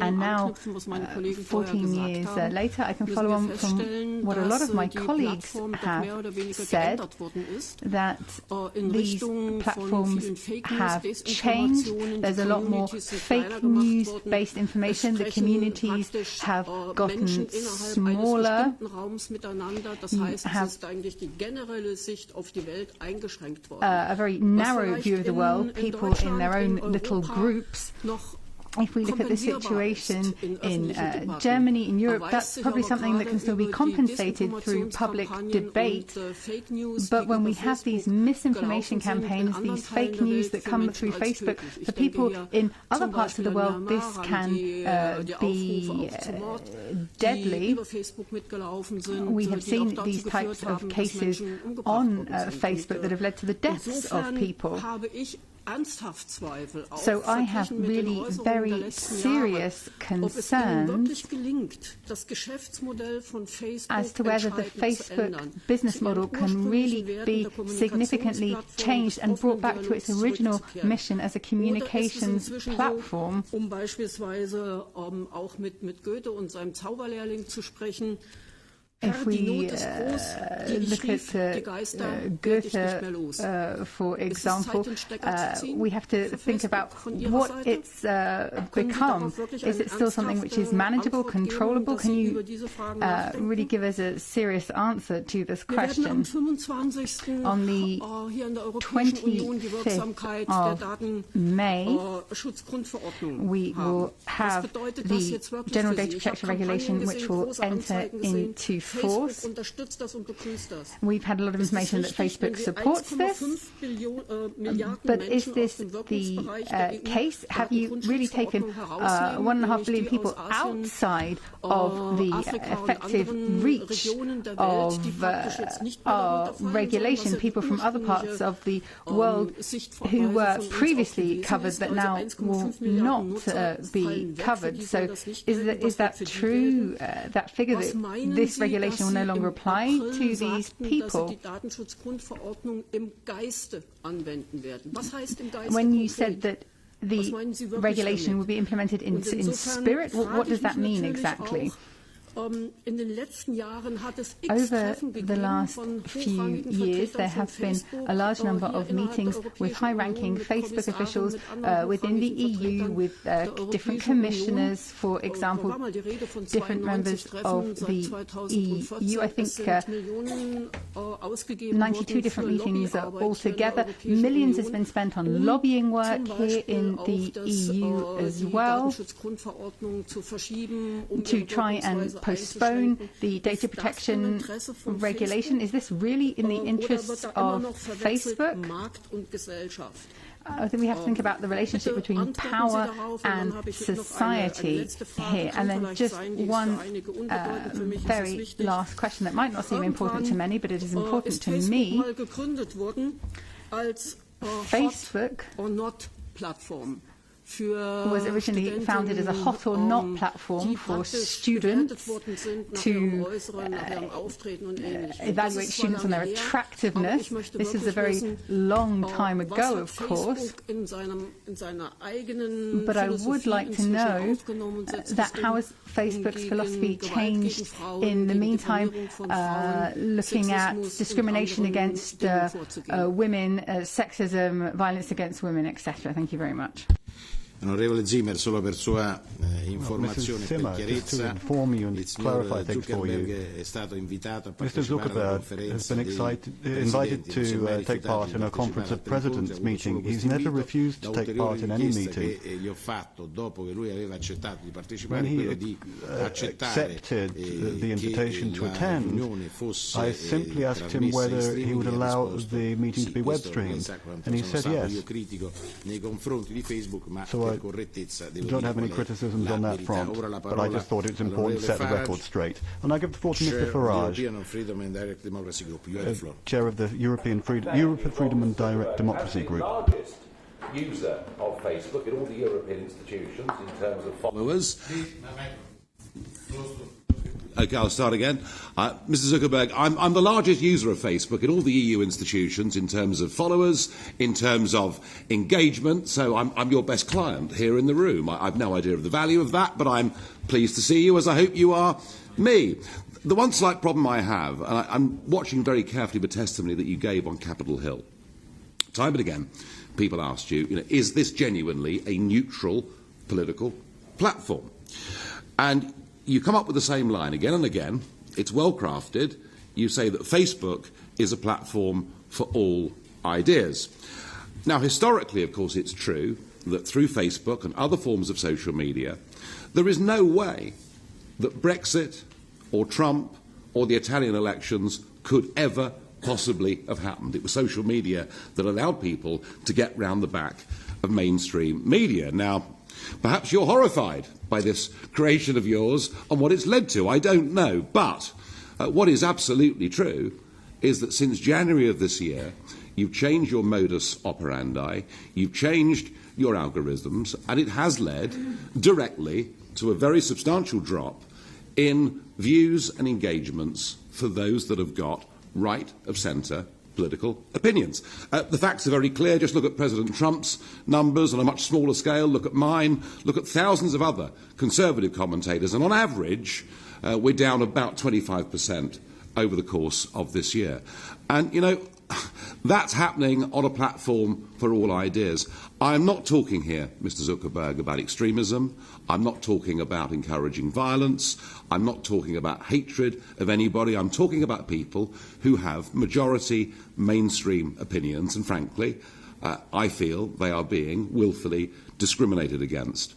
S10: And now, 14 years later, I can follow on from what a lot of my colleagues have said, that these platforms have changed. There's a lot more fake news-based information. The communities have gotten smaller. Have a very narrow view of the world, people in their own little groups. if we look at the situation in Germany, in Europe, that's probably something that can still be compensated through public debate. But when we have these misinformation campaigns, these fake news that come through Facebook, for people in other parts of the world, this can be deadly. We have seen these types of cases on Facebook that have led to the deaths of people. So I have really very serious concerns as to whether the Facebook business model can really be significantly changed and brought back to its original mission as a communications platform. If we look at Goethe, for example, we have to think about what it's become. Is it still something which is manageable, controllable? Can you really give us a serious answer to this question? On the 25th of May, we will have the General Data Protection Regulation, which will enter into force. We've had a lot of information that Facebook supports this, but is this the case? Have you really taken 1.5 billion people outside of the effective reach of our regulation, people from other parts of the world who were previously covered but now will not be covered? So is that true, that figure, that this regulation will no longer apply to these people? When you said that the regulation will be implemented in spirit, what does that mean exactly? Over the last few years, there have been a large number of meetings with high-ranking Facebook officials within the EU, with different commissioners, for example, different members of the EU. I think 92 different meetings altogether. Millions has been spent on lobbying work here in the EU as well, to try and postpone the data protection regulation. Is this really in the interests of Facebook? I think we have to think about the relationship between power and society here. And then just one very last question that might not seem important to many, but it is important to me. Facebook was originally founded as a hot or not platform for students to evaluate students on their attractiveness. This is a very long time ago, of course, but I would like to know that how has Facebook's philosophy changed in the meantime, looking at discrimination against women, sexism, violence against women, etc. Thank you very much.
S2: Onorevole Zimmer, solo per sua informazione e per chiarezza, il signor Zuckerberg è stato invitato a partecipare alla conferenza
S1: invited to take part in a conference of presidents meeting. He's never refused to take part in any meeting.
S2: Che gli ho fatto dopo che lui aveva accettato di partecipare, quello di accettare
S1: the invitation to attend, I simply asked him whether he would allow the meeting to be web streamed, and he said yes. So I don't have any criticisms on that front, but I just thought it was important to set the record straight. And I give the floor to Mr. Farage, Chair of the European Freedom and Direct Democracy Group.
S11: Largest user of Facebook in all the European institutions in terms of followers.
S12: Okay, I'll start again. Mr. Zuckerberg, I'm the largest user of Facebook in all the EU institutions in terms of followers, in terms of engagement, so I'm your best client here in the room. I've no idea of the value of that, but I'm pleased to see you, as I hope you are me. The one slight problem I have, and I'm watching very carefully the testimony that you gave on Capitol Hill. Time and again, people asked you, is this genuinely a neutral political platform? And you come up with the same line again and again. It's well crafted. You say that Facebook is a platform for all ideas. Now, historically, of course, it's true that through Facebook and other forms of social media, there is no way that Brexit or Trump or the Italian elections could ever possibly have happened. It was social media that allowed people to get round the back of mainstream media. Now, perhaps you're horrified by this creation of yours and what it's led to. I don't know. But what is absolutely true is that since January of this year, you've changed your modus operandi, you've changed your algorithms, and it has led directly to a very substantial drop in views and engagements for those that have got right of centre political opinions. The facts are very clear. Just look at President Trump's numbers on a much smaller scale. Look at mine. Look at thousands of other conservative commentators. And on average, we're down about 25% over the course of this year. And, you know, that's happening on a platform for all ideas. I'm not talking here, Mr. Zuckerberg, about extremism. I'm not talking about encouraging violence. I'm not talking about hatred of anybody. I'm talking about people who have majority mainstream opinions, and frankly, I feel they are being willfully discriminated against.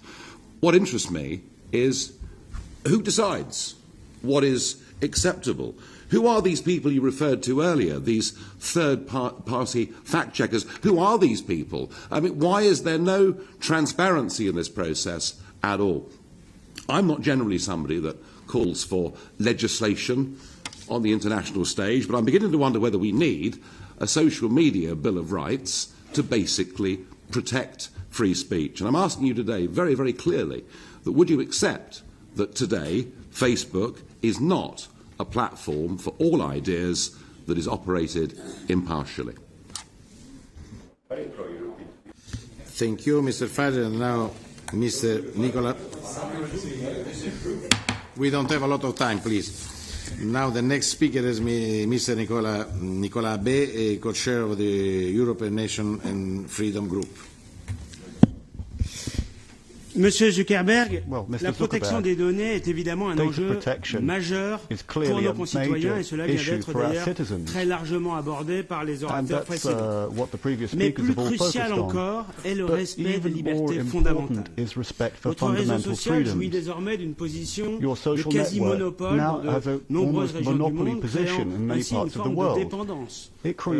S12: What interests me is who decides what is acceptable. Who are these people you referred to earlier, these third-party fact-checkers? Who are these people? I mean, why is there no transparency in this process at all? I'm not generally somebody that calls for legislation on the international stage, but I'm beginning to wonder whether we need a social media Bill of Rights to basically protect free speech. And I'm asking you today very, very clearly that would you accept that today Facebook is not a platform for all ideas that is operated impartially?
S2: Thank you, Mr. Farage. And now, Mr. Nicola. We don't have a lot of time, please. Now the next speaker is Mr. Nicola Bay, co-chair of the European Nation and Freedom Group.
S13: Monsieur Zuckerberg, la protection des données est évidemment un enjeu majeur pour nos concitoyens et cela vient d'être d'ailleurs très largement abordé par les orateurs précédents. Mais plus crucial encore est le respect des libertés fondamentales. Votre réseau social jouit désormais d'une position de quasi-monopole dans de nombreuses régions du monde, créant ainsi une forme de dépendance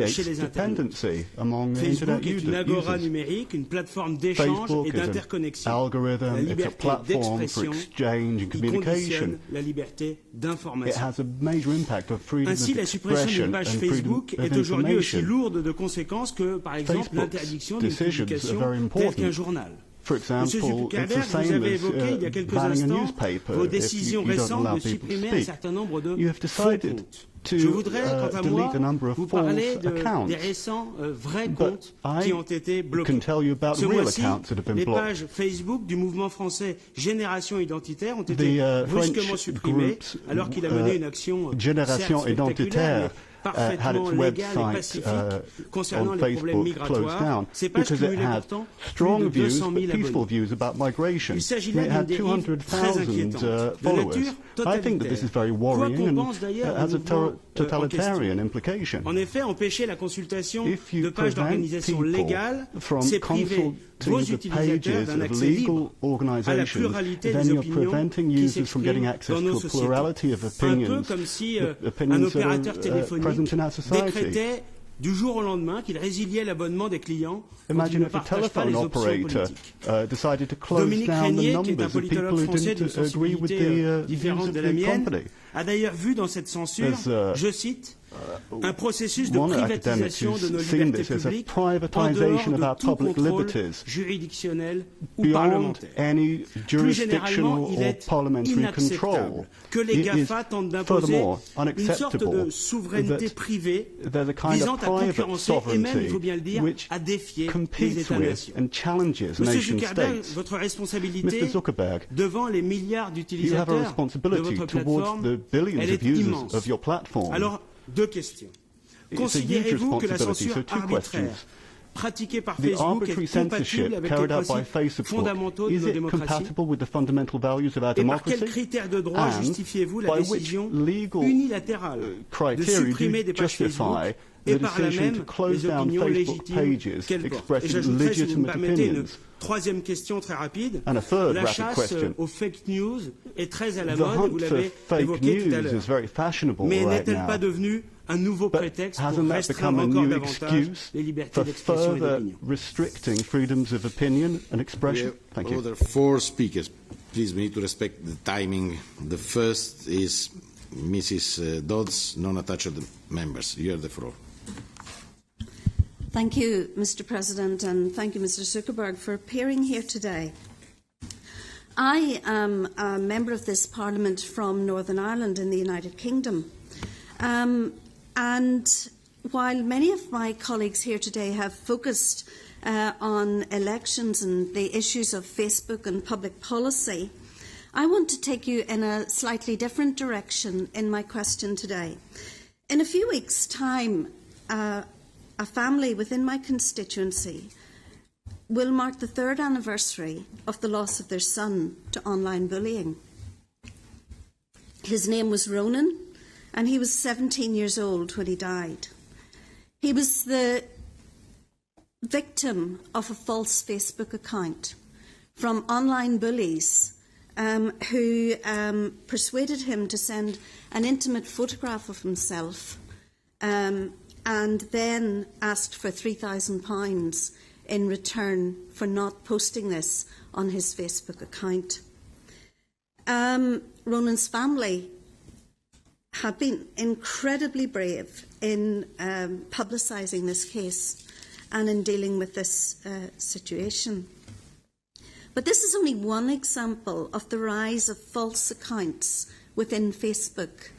S13: chez les internautes. Facebook est une agora numérique, une plateforme d'échange et d'interconnexion. La liberté d'expression qui conditionne la liberté d'information. Ainsi, la suppression d'une page Facebook est aujourd'hui aussi lourde de conséquences que, par exemple, l'interdiction d'une publication telle qu'un journal. Monsieur Zuckerberg, vous avez évoqué il y a quelques instants vos décisions récentes de supprimer un certain nombre de faux comptes. Je voudrais, quant à moi, vous parler des récents vrais comptes qui ont été bloqués. Ce mois-ci, les pages Facebook du mouvement français Génération Identitaire ont été brusquement supprimées alors qu'il a mené une action certes spectaculaire, parfaitement légale et pacifique concernant les problèmes migratoires. Ces pages cumulaient pourtant plus de 200 000 abonnés. Il s'agit là d'une dérive très inquiétante, de nature totalitaire, quoi qu'on pense d'ailleurs au mouvement en question. En effet, empêcher la consultation de pages d'organisations légales, c'est priver vos utilisateurs d'un accès libre à la pluralité des opinions qui s'expriment dans nos sociétés. Un peu comme si un opérateur téléphonique décrétait du jour au lendemain qu'il résiliait l'abonnement des clients quand ils ne partagent pas les options politiques. Dominique Régnier, qui est un politologue français d'une sensibilité différente de la mienne, a d'ailleurs vu dans cette censure, je cite, un processus de privatisation de nos libertés publiques en dehors de tout contrôle juridictionnel ou parlementaire. Plus généralement, il est inacceptable que les GAFA tentent d'imposer une sorte de souveraineté privée visant à concurrencer et même, il faut bien le dire, à défier les États-nations. Monsieur Zuckerberg, votre responsabilité devant les milliards d'utilisateurs de votre plateforme, elle est immense. Alors, deux questions. Considérez-vous que la censure arbitraire pratiquée par Facebook est compatible avec les principes fondamentaux de nos démocraties? Et par quels critères de droit justifiez-vous la décision unilatérale de supprimer des pages Facebook et par là même les opinions légitimes qu'elles portent? Et j'ajouterais, si vous me permettez, une Troisième question très rapide.
S1: And a third
S13: La
S1: rapid
S13: chasse
S1: question.
S13: aux fake news est très à la
S1: The
S13: mode,
S1: hunt
S13: vous
S1: for
S13: l'avez
S1: fake
S13: évoqué tout à
S1: news is
S13: l'heure.
S1: very fashionable
S13: Mais
S1: right
S13: n'est-elle
S1: now.
S13: pas devenue un nouveau
S1: But
S13: prétexte pour
S1: hasn't that
S13: restreindre
S1: become a
S13: encore
S1: new
S13: davantage
S1: excuse
S13: les libertés
S1: for
S13: d'expression et
S1: further
S13: d'opinion?
S1: restricting freedoms of opinion and expression? Thank you.
S2: There are 4 speakers. Please, we need to respect the timing. The first is Mrs. Dodds, non-attached members. You have the floor.
S14: Thank you, Mr. President, and thank you, Mr. Zuckerberg, for appearing here today. I am a member of this Parliament from Northern Ireland in the United Kingdom. And while many of my colleagues here today have focused on elections and the issues of Facebook and public policy, I want to take you in a slightly different direction in my question today. In a few weeks' time, a family within my constituency will mark the 3rd anniversary of the loss of their son to online bullying. His name was Ronan, and he was 17 years old when he died. He was the victim of a false Facebook account from online bullies who persuaded him to send an intimate photograph of himself and then asked for £3,000 in return for not posting this on his Facebook account. Ronan's family have been incredibly brave in publicising this case and in dealing with this situation. But this is only one example of the rise of false accounts within Facebook.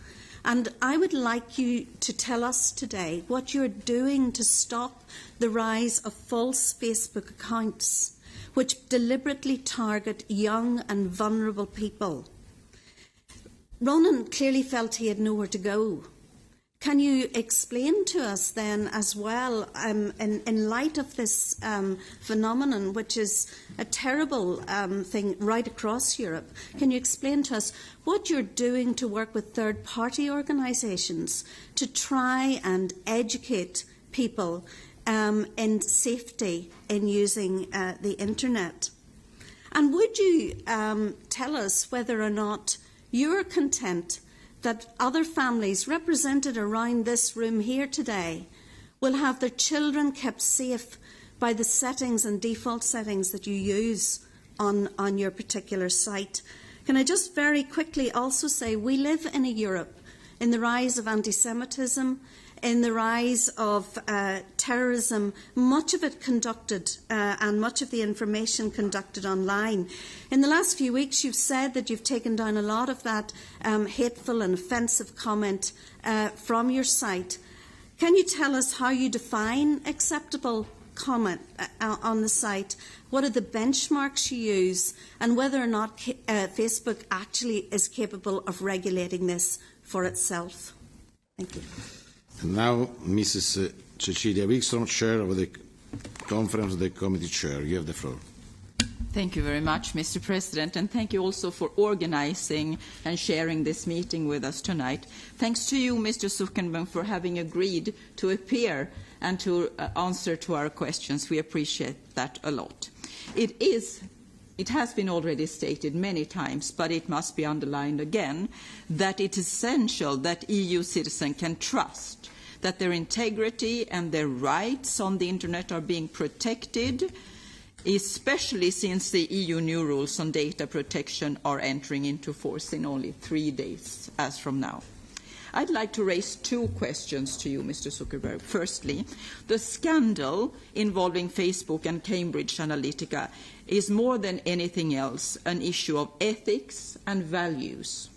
S14: And I would like you to tell us today what you're doing to stop the rise of false Facebook accounts, which deliberately target young and vulnerable people. Ronan clearly felt he had nowhere to go. Can you explain to us then as well, in light of this phenomenon, which is a terrible thing right across Europe, can you explain to us what you're doing to work with third-party organisations to try and educate people in safety in using the internet? And would you tell us whether or not you're content that other families represented around this room here today will have their children kept safe by the settings and default settings that you use on your particular site? Can I just very quickly also say we live in a Europe in the rise of anti-Semitism, in the rise of terrorism, much of it conducted and much of the information conducted online. In the last few weeks, you've said that you've taken down a lot of that hateful and offensive comment from your site. Can you tell us how you define acceptable comment on the site? What are the benchmarks you use, and whether or not Facebook actually is capable of regulating this for itself? Thank you.
S2: And now, Mrs. Cecilia Wikström, Chair of the Conference of the Committee Chair. You have the floor.
S15: Thank you very much, Mr. President, and thank you also for organising and sharing this meeting with us tonight. Thanks to you, Mr. Zuckerberg, for having agreed to appear and to answer to our questions. We appreciate that a lot. It has been already stated many times, but it must be underlined again, that it is essential that EU citizens can trust that their integrity and their rights on the Internet are being protected, especially since the EU new rules on data protection are entering into force in only 3 days as from now. I'd like to raise 2 questions to you, Mr. Zuckerberg. Firstly, the scandal involving Facebook and Cambridge Analytica is more than anything else an issue of ethics and values.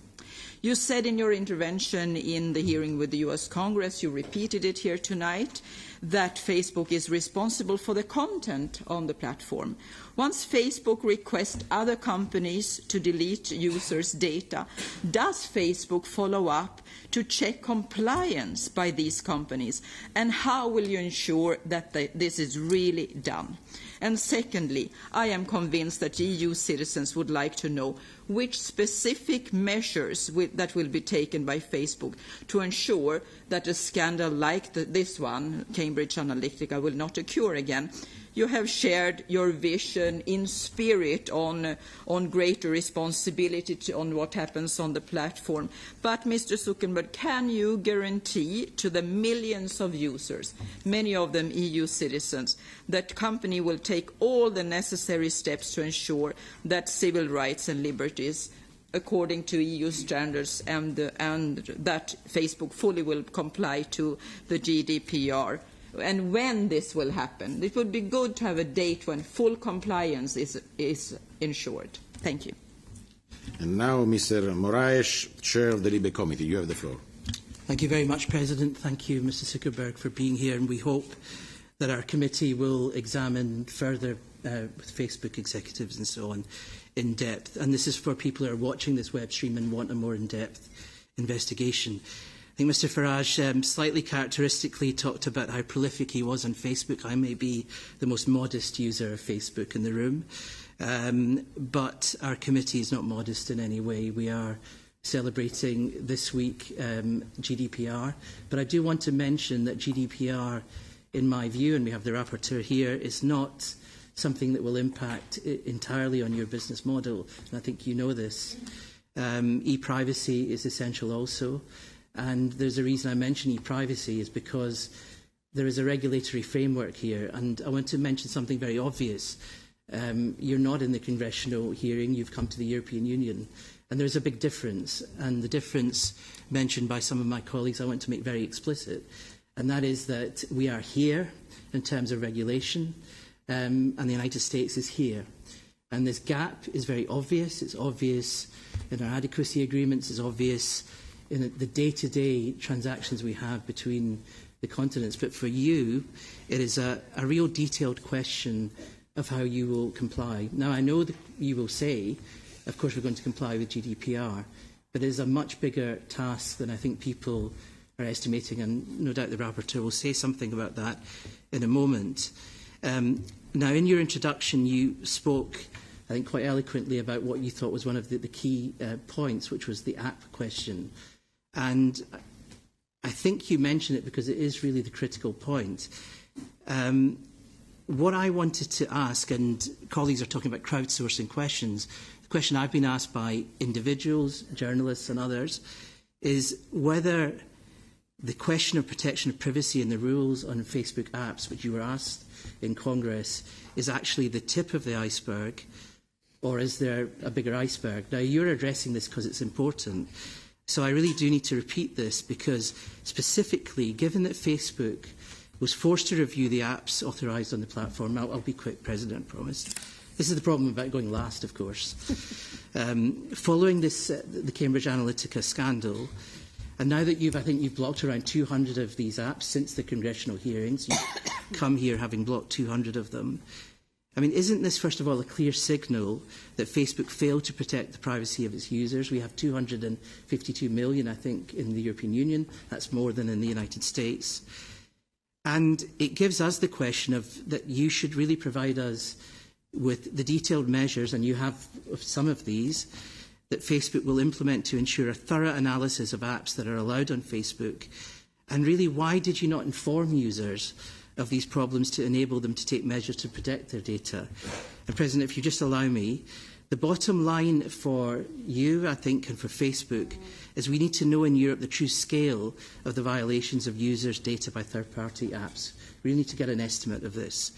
S15: You said in your intervention in the hearing with the US Congress, you repeated it here tonight, that Facebook is responsible for the content on the platform. Once Facebook requests other companies to delete users' data, does Facebook follow up to check compliance by these companies? And how will you ensure that this is really done? And secondly, I am convinced that EU citizens would like to know which specific measures that will be taken by Facebook to ensure that a scandal like this one, Cambridge Analytica, will not occur again. you have shared your vision in spirit on greater responsibility on what happens on the platform. But, Mr. Zuckerberg, can you guarantee to the millions of users, many of them EU citizens, that the company will take all the necessary steps to ensure that civil rights and liberties according to EU standards and that Facebook fully will comply to the GDPR? And when this will happen? It would be good to have a date when full compliance is ensured. Thank you.
S2: And now Mr. Moraes, Chair of the Libe Committee. You have the floor.
S16: Thank you very much, President. Thank you, Mr. Zuckerberg, for being here, and we hope that our committee will examine further with Facebook executives and so on in depth. And this is for people who are watching this web stream and want a more in-depth investigation. I think Mr. Farage slightly characteristically talked about how prolific he was on Facebook. I may be the most modest user of Facebook in the room, but our committee is not modest in any way. We are celebrating this week GDPR, but I do want to mention that GDPR, in my view, and we have the rapporteur here, is not something that will impact entirely on your business model, and I think you know this. E-privacy is essential also. And there's a reason I mention e-privacy is because there is a regulatory framework here. And I want to mention something very obvious. You're not in the congressional hearing, you've come to the European Union. And there's a big difference. And the difference mentioned by some of my colleagues I want to make very explicit. And that is that we are here in terms of regulation, and the United States is here. And this gap is very obvious. It's obvious in our adequacy agreements. It's obvious in the day-to-day transactions we have between the continents. But for you, it is a real detailed question of how you will comply. Now, I know that you will say, of course, we're going to comply with GDPR, but it is a much bigger task than I think people are estimating, and no doubt the rapporteur will say something about that in a moment. Now, in your introduction, you spoke, I think, quite eloquently about what you thought was one of the key points, which was the app question. And I think you mentioned it because it is really the critical point. What I wanted to ask, and colleagues are talking about crowdsourcing questions, the question I've been asked by individuals, journalists and others, is whether the question of protection of privacy and the rules on Facebook apps, which you were asked in Congress, is actually the tip of the iceberg, or is there a bigger iceberg? Now, you're addressing this because it's important. So I really do need to repeat this because specifically, given that Facebook was forced to review the apps authorised on the platform, I'll be quick, President, I promise. This is the problem about going last, of course. Following this, the Cambridge Analytica scandal, and now that I think you've blocked around 200 of these apps since the congressional hearings, you've come here having blocked 200 of them. I mean, isn't this, first of all, a clear signal that Facebook failed to protect the privacy of its users? We have 252 million, I think, in the European Union. That's more than in the United States. And it gives us the question of that you should really provide us with the detailed measures, and you have some of these, that Facebook will implement to ensure a thorough analysis of apps that are allowed on Facebook. And really, why did you not inform users of these problems to enable them to take measures to protect their data? And President, if you just allow me, the bottom line for you, I think, and for Facebook, is we need to know in Europe the true scale of the violations of users' data by third-party apps. We need to get an estimate of this.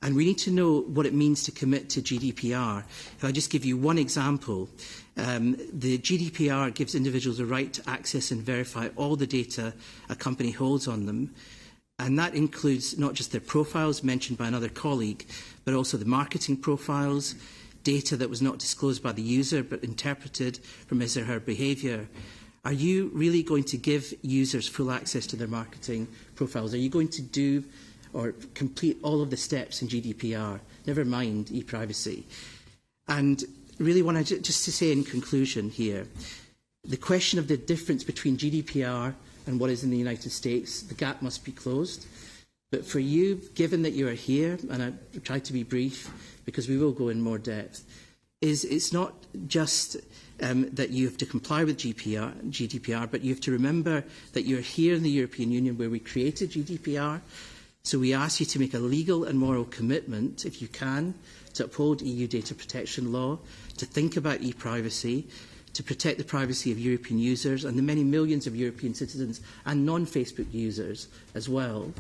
S16: And we need to know what it means to commit to GDPR. If I just give you one example, the GDPR gives individuals a right to access and verify all the data a company holds on them. And that includes not just their profiles mentioned by another colleague, but also the marketing profiles, data that was not disclosed by the user but interpreted from his or her behaviour. Are you really going to give users full access to their marketing profiles? Are you going to do or complete all of the steps in GDPR, never mind e-privacy? And really want to just to say in conclusion here, the question of the difference between GDPR and what is in the United States, the gap must be closed. But for you, given that you are here, and I try to be brief because we will go in more depth, it's not just that you have to comply with GDPR, but you have to remember that you're here in the European Union where we created GDPR. So we ask you to make a legal and moral commitment, if you can, to uphold EU data protection law, to think about e-privacy, to protect the privacy of European users and the many millions of European citizens and non-Facebook users as well.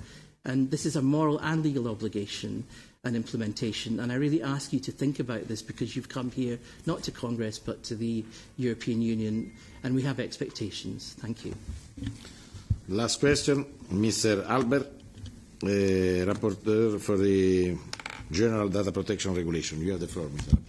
S16: And this is a moral and legal obligation and implementation. And I really ask you to think about this because you've come here not to Congress but to the European Union, and we have expectations. Thank you.
S2: Last question, Mr. Albert, Rapporteur for the General Data Protection Regulation. You have the floor, Mr. Albert.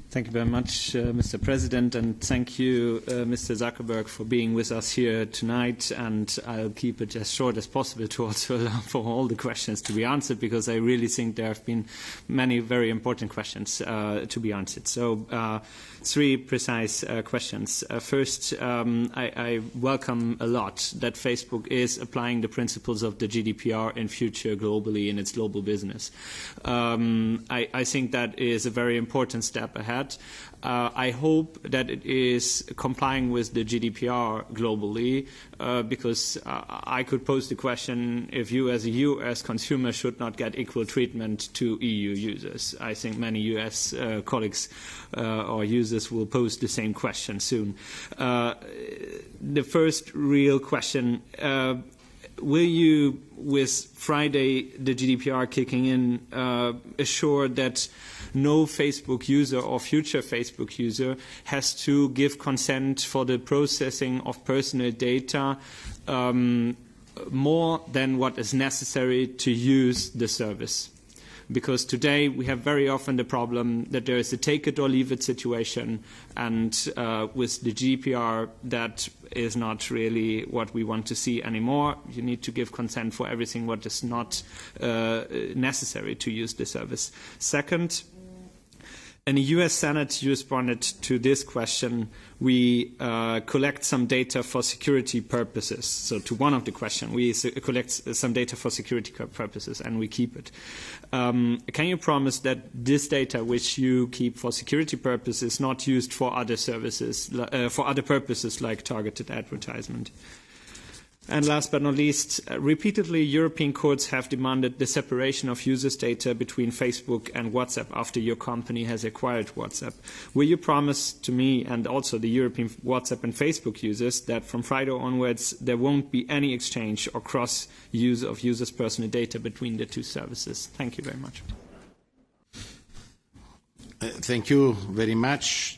S17: Thank you very much, Mr. President, and thank you, Mr. Zuckerberg, for being with us here tonight. And I'll keep it as short as possible to also allow for all the questions to be answered, because I really think there have been many very important questions to be answered. So, three precise questions. First, I welcome a lot that Facebook is applying the principles of the GDPR in future globally in its global business. I think that is a very important step ahead. I hope that it is complying with the GDPR globally, because I could pose the question if you as a US consumer should not get equal treatment to EU users. I think many US colleagues or users will pose the same question soon. The first real question, will you, with Friday, the GDPR kicking in, assure that no Facebook user or future Facebook user has to give consent for the processing of personal data more than what is necessary to use the service? Because today we have very often the problem that there is a take it or leave it situation, and with the GDPR that is not really what we want to see anymore. You need to give consent for everything what is not necessary to use the service. Second, in the US Senate, you responded to this question. We collect some data for security purposes. So to one of the questions, we collect some data for security purposes and we keep it. Can you promise that this data, which you keep for security purposes, is not used for other services, for other purposes like targeted advertisement? And last but not least, repeatedly European courts have demanded the separation of users' data between Facebook and WhatsApp after your company has acquired WhatsApp. Will you promise to me and also the European WhatsApp and Facebook users that from Friday onwards there won't be any exchange or cross-use of users' personal data between the two services? Thank you very much.
S2: Thank you very much.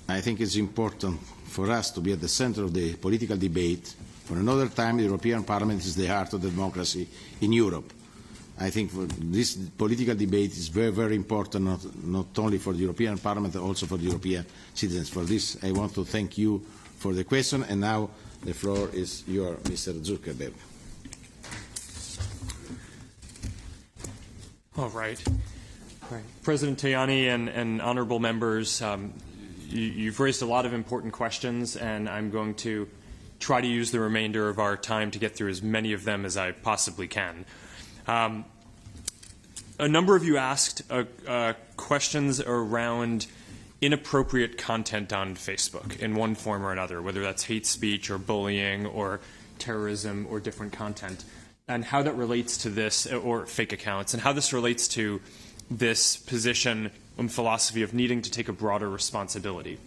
S2: I think it's important for us to be at the center of the political debate. For another time, the European Parliament is the heart of democracy in Europe. I think this political debate is very, very important, not only for the European Parliament, but also for the European citizens. For this, I want to thank you for the question. And now the floor is yours, Mr. Zuckerberg.
S3: All right. President Tajani and honorable members, you've raised a lot of important questions, and I'm going to try to use the remainder of our time to get through as many of them as I possibly can. A number of you asked questions around inappropriate content on Facebook in one form or another, whether that's hate speech or bullying or terrorism or different content, and how that relates to this, or fake accounts, and how this relates to this position and philosophy of needing to take a broader responsibility.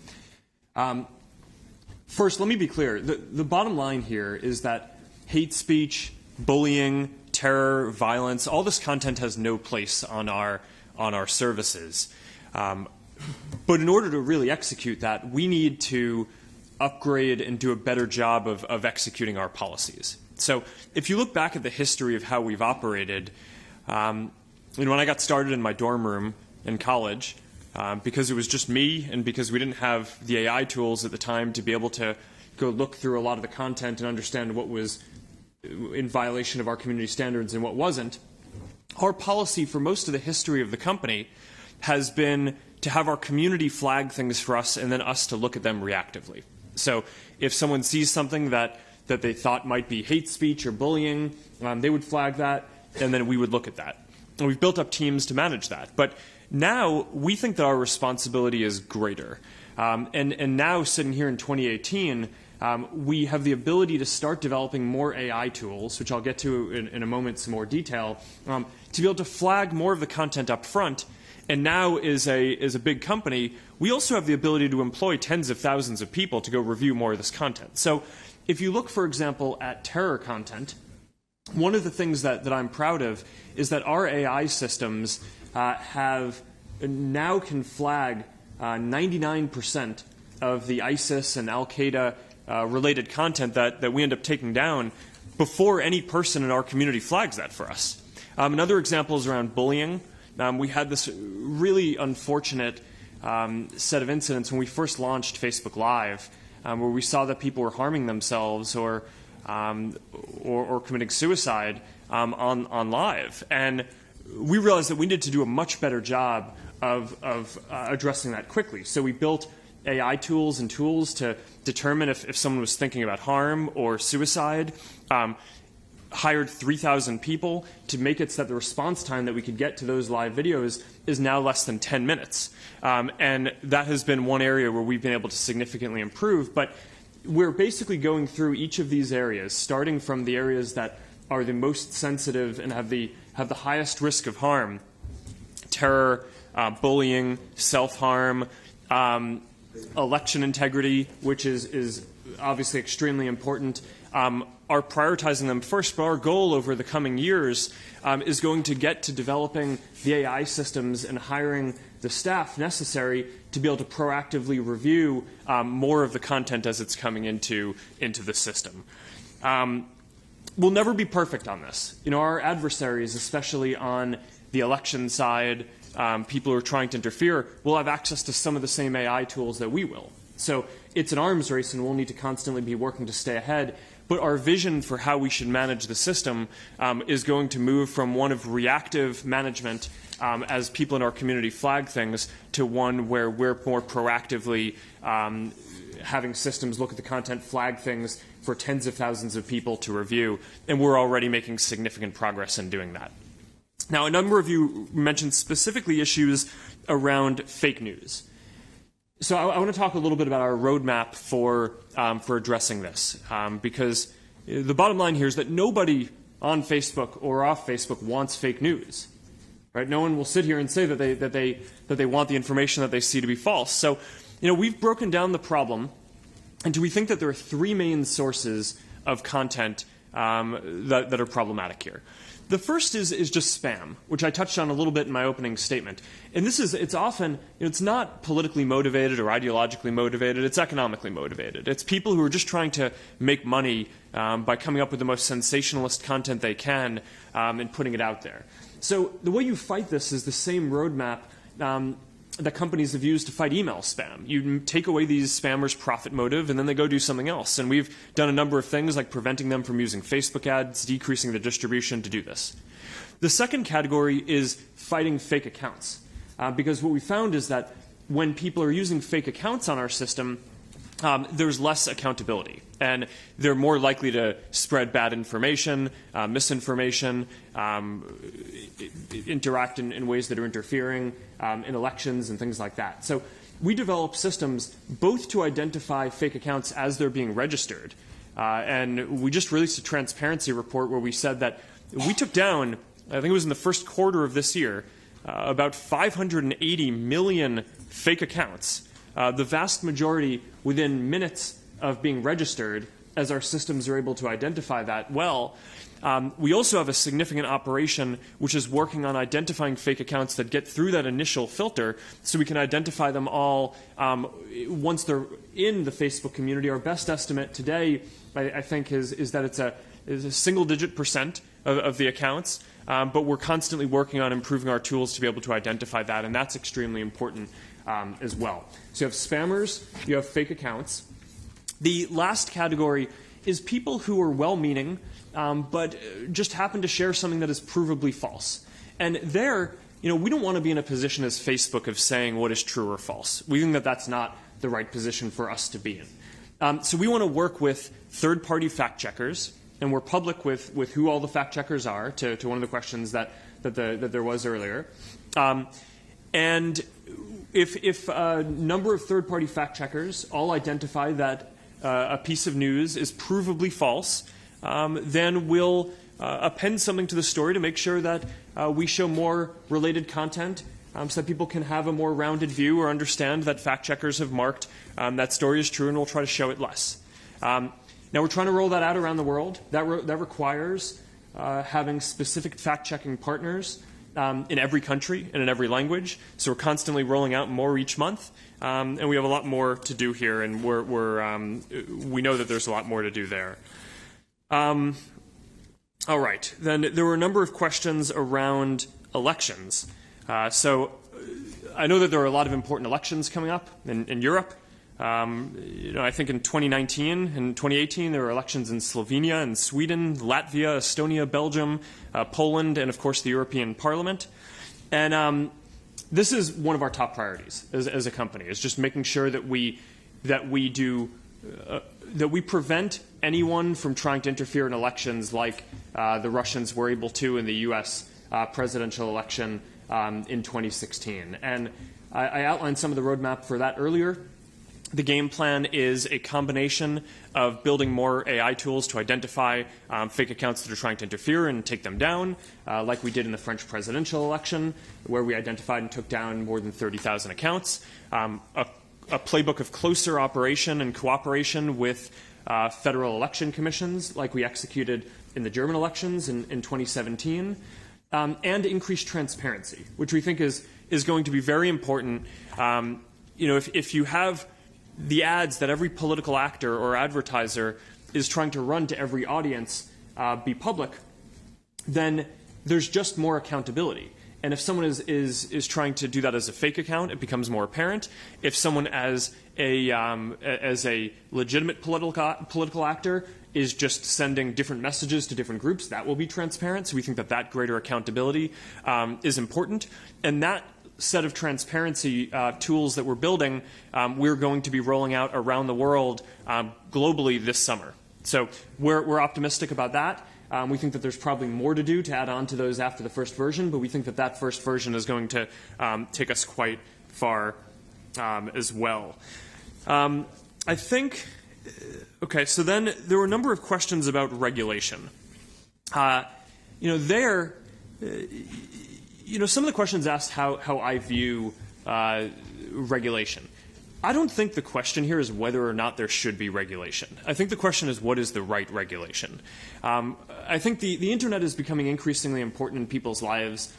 S3: First, let me be clear. The bottom line here is that hate speech, bullying, terror, violence, all this content has no place on our services. But in order to really execute that, we need to upgrade and do a better job of executing our policies. So if you look back at the history of how we've operated, when I got started in my dorm room in college, because it was just me and because we didn't have the AI tools at the time to be able to go look through a lot of the content and understand what was in violation of our community standards and what wasn't, our policy for most of the history of the company has been to have our community flag things for us and then us to look at them reactively. So if someone sees something that they thought might be hate speech or bullying, they would flag that, and then we would look at that. And we've built up teams to manage that. But now we think that our responsibility is greater. And now, sitting here in 2018, we have the ability to start developing more AI tools, which I'll get to in a moment, some more detail, to be able to flag more of the content up front. And now, as a big company, we also have the ability to employ tens of thousands of people to go review more of this content. So if you look, for example, at terror content, one of the things that I'm proud of is that our AI systems now can flag 99% of the ISIS and Al-Qaeda related content that we end up taking down before any person in our community flags that for us. Another example is around bullying. We had this really unfortunate set of incidents when we first launched Facebook Live, where we saw that people were harming themselves or committing suicide on live. And we realized that we needed to do a much better job of addressing that quickly. So we built AI tools and tools to determine if someone was thinking about harm or suicide, hired 3,000 people to make it so that the response time that we could get to those live videos is now less than 10 minutes. And that has been one area where we've been able to significantly improve. But we're basically going through each of these areas, starting from the areas that are the most sensitive and have the highest risk of harm: terror, bullying, self-harm, election integrity, which is obviously extremely important. Are prioritizing them first, but our goal over the coming years is going to get to developing the AI systems and hiring the staff necessary to be able to proactively review more of the content as it's coming into the system. We'll never be perfect on this. Our adversaries, especially on the election side, people who are trying to interfere, will have access to some of the same AI tools that we will. So it's an arms race, and we'll need to constantly be working to stay ahead. But our vision for how we should manage the system is going to move from one of reactive management as people in our community flag things to one where we're more proactively having systems look at the content, flag things for tens of thousands of people to review. And we're already making significant progress in doing that. Now, a number of you mentioned specifically issues around fake news. So I want to talk a little bit about our roadmap for addressing this, because the bottom line here is that nobody on Facebook or off Facebook wants fake news, right? No one will sit here and say that they want the information that they see to be false. So, we've broken down the problem, and we think that there are three main sources of content that are problematic here. The first is just spam, which I touched on a little bit in my opening statement. And it's often, it's not politically motivated or ideologically motivated, it's economically motivated. It's people who are just trying to make money by coming up with the most sensationalist content they can and putting it out there. So the way you fight this is the same roadmap that companies have used to fight email spam. You take away these spammers' profit motive, and then they go do something else. And we've done a number of things like preventing them from using Facebook ads, decreasing the distribution to do this. The second category is fighting fake accounts. Because what we found is that when people are using fake accounts on our system, there's less accountability. And they're more likely to spread bad information, misinformation, interact in ways that are interfering in elections and things like that. So we develop systems both to identify fake accounts as they're being registered. And we just released a transparency report where we said that we took down, I think it was in the first quarter of this year, about 580 million fake accounts, the vast majority within minutes of being registered, as our systems are able to identify that well. We also have a significant operation which is working on identifying fake accounts that get through that initial filter so we can identify them all once they're in the Facebook community. Our best estimate today, I think, is that it's a single-digit % of the accounts, but we're constantly working on improving our tools to be able to identify that, and that's extremely important as well. So you have spammers, you have fake accounts. The last category is people who are well-meaning, but just happen to share something that is provably false. And there, we don't want to be in a position as Facebook of saying what is true or false. We think that that's not the right position for us to be in. So we want to work with third-party fact-checkers, and we're public with who all the fact-checkers are, to one of the questions that there was earlier. And if a number of third-party fact-checkers all identify that a piece of news is provably false, then we'll append something to the story to make sure that we show more related content so that people can have a more rounded view or understand that fact checkers have marked that story is true, and we'll try to show it less. Now we're trying to roll that out around the world. That requires having specific fact-checking partners in every country and in every language. So we're constantly rolling out more each month, and we have a lot more to do here, and we know that there's a lot more to do there. All right, then there were a number of questions around elections. So I know that there are a lot of important elections coming up in Europe. I think in 2019 and 2018 there were elections in Slovenia and Sweden, Latvia, Estonia, Belgium, Poland, and of course the European Parliament. And this is one of our top priorities as a company, is just making sure that we prevent anyone from trying to interfere in elections like the Russians were able to in the U.S. Presidential election in 2016. And I outlined some of the roadmap for that earlier. The game plan is a combination of building more AI tools to identify fake accounts that are trying to interfere and take them down, like we did in the French presidential election, where we identified and took down more than 30,000 accounts. A playbook of closer operation and cooperation with federal election commissions, like we executed in the German elections in 2017, and increased transparency, which we think is going to be very important. If you have the ads that every political actor or advertiser is trying to run to every audience be public, then there's just more accountability. And if someone is trying to do that as a fake account, it becomes more apparent. If someone as a legitimate political actor is just sending different messages to different groups, that will be transparent. So we think that greater accountability is important. And that set of transparency tools that we're building, we're going to be rolling out around the world globally this summer. So we're optimistic about that. We think that there's probably more to do to add on to those after the first version, but we think that first version is going to take us quite far as well. I think, okay, so then there were a number of questions about regulation. Some of the questions asked how I view regulation. I don't think the question here is whether or not there should be regulation. I think the question is, what is the right regulation? I think the internet is becoming increasingly important in people's lives.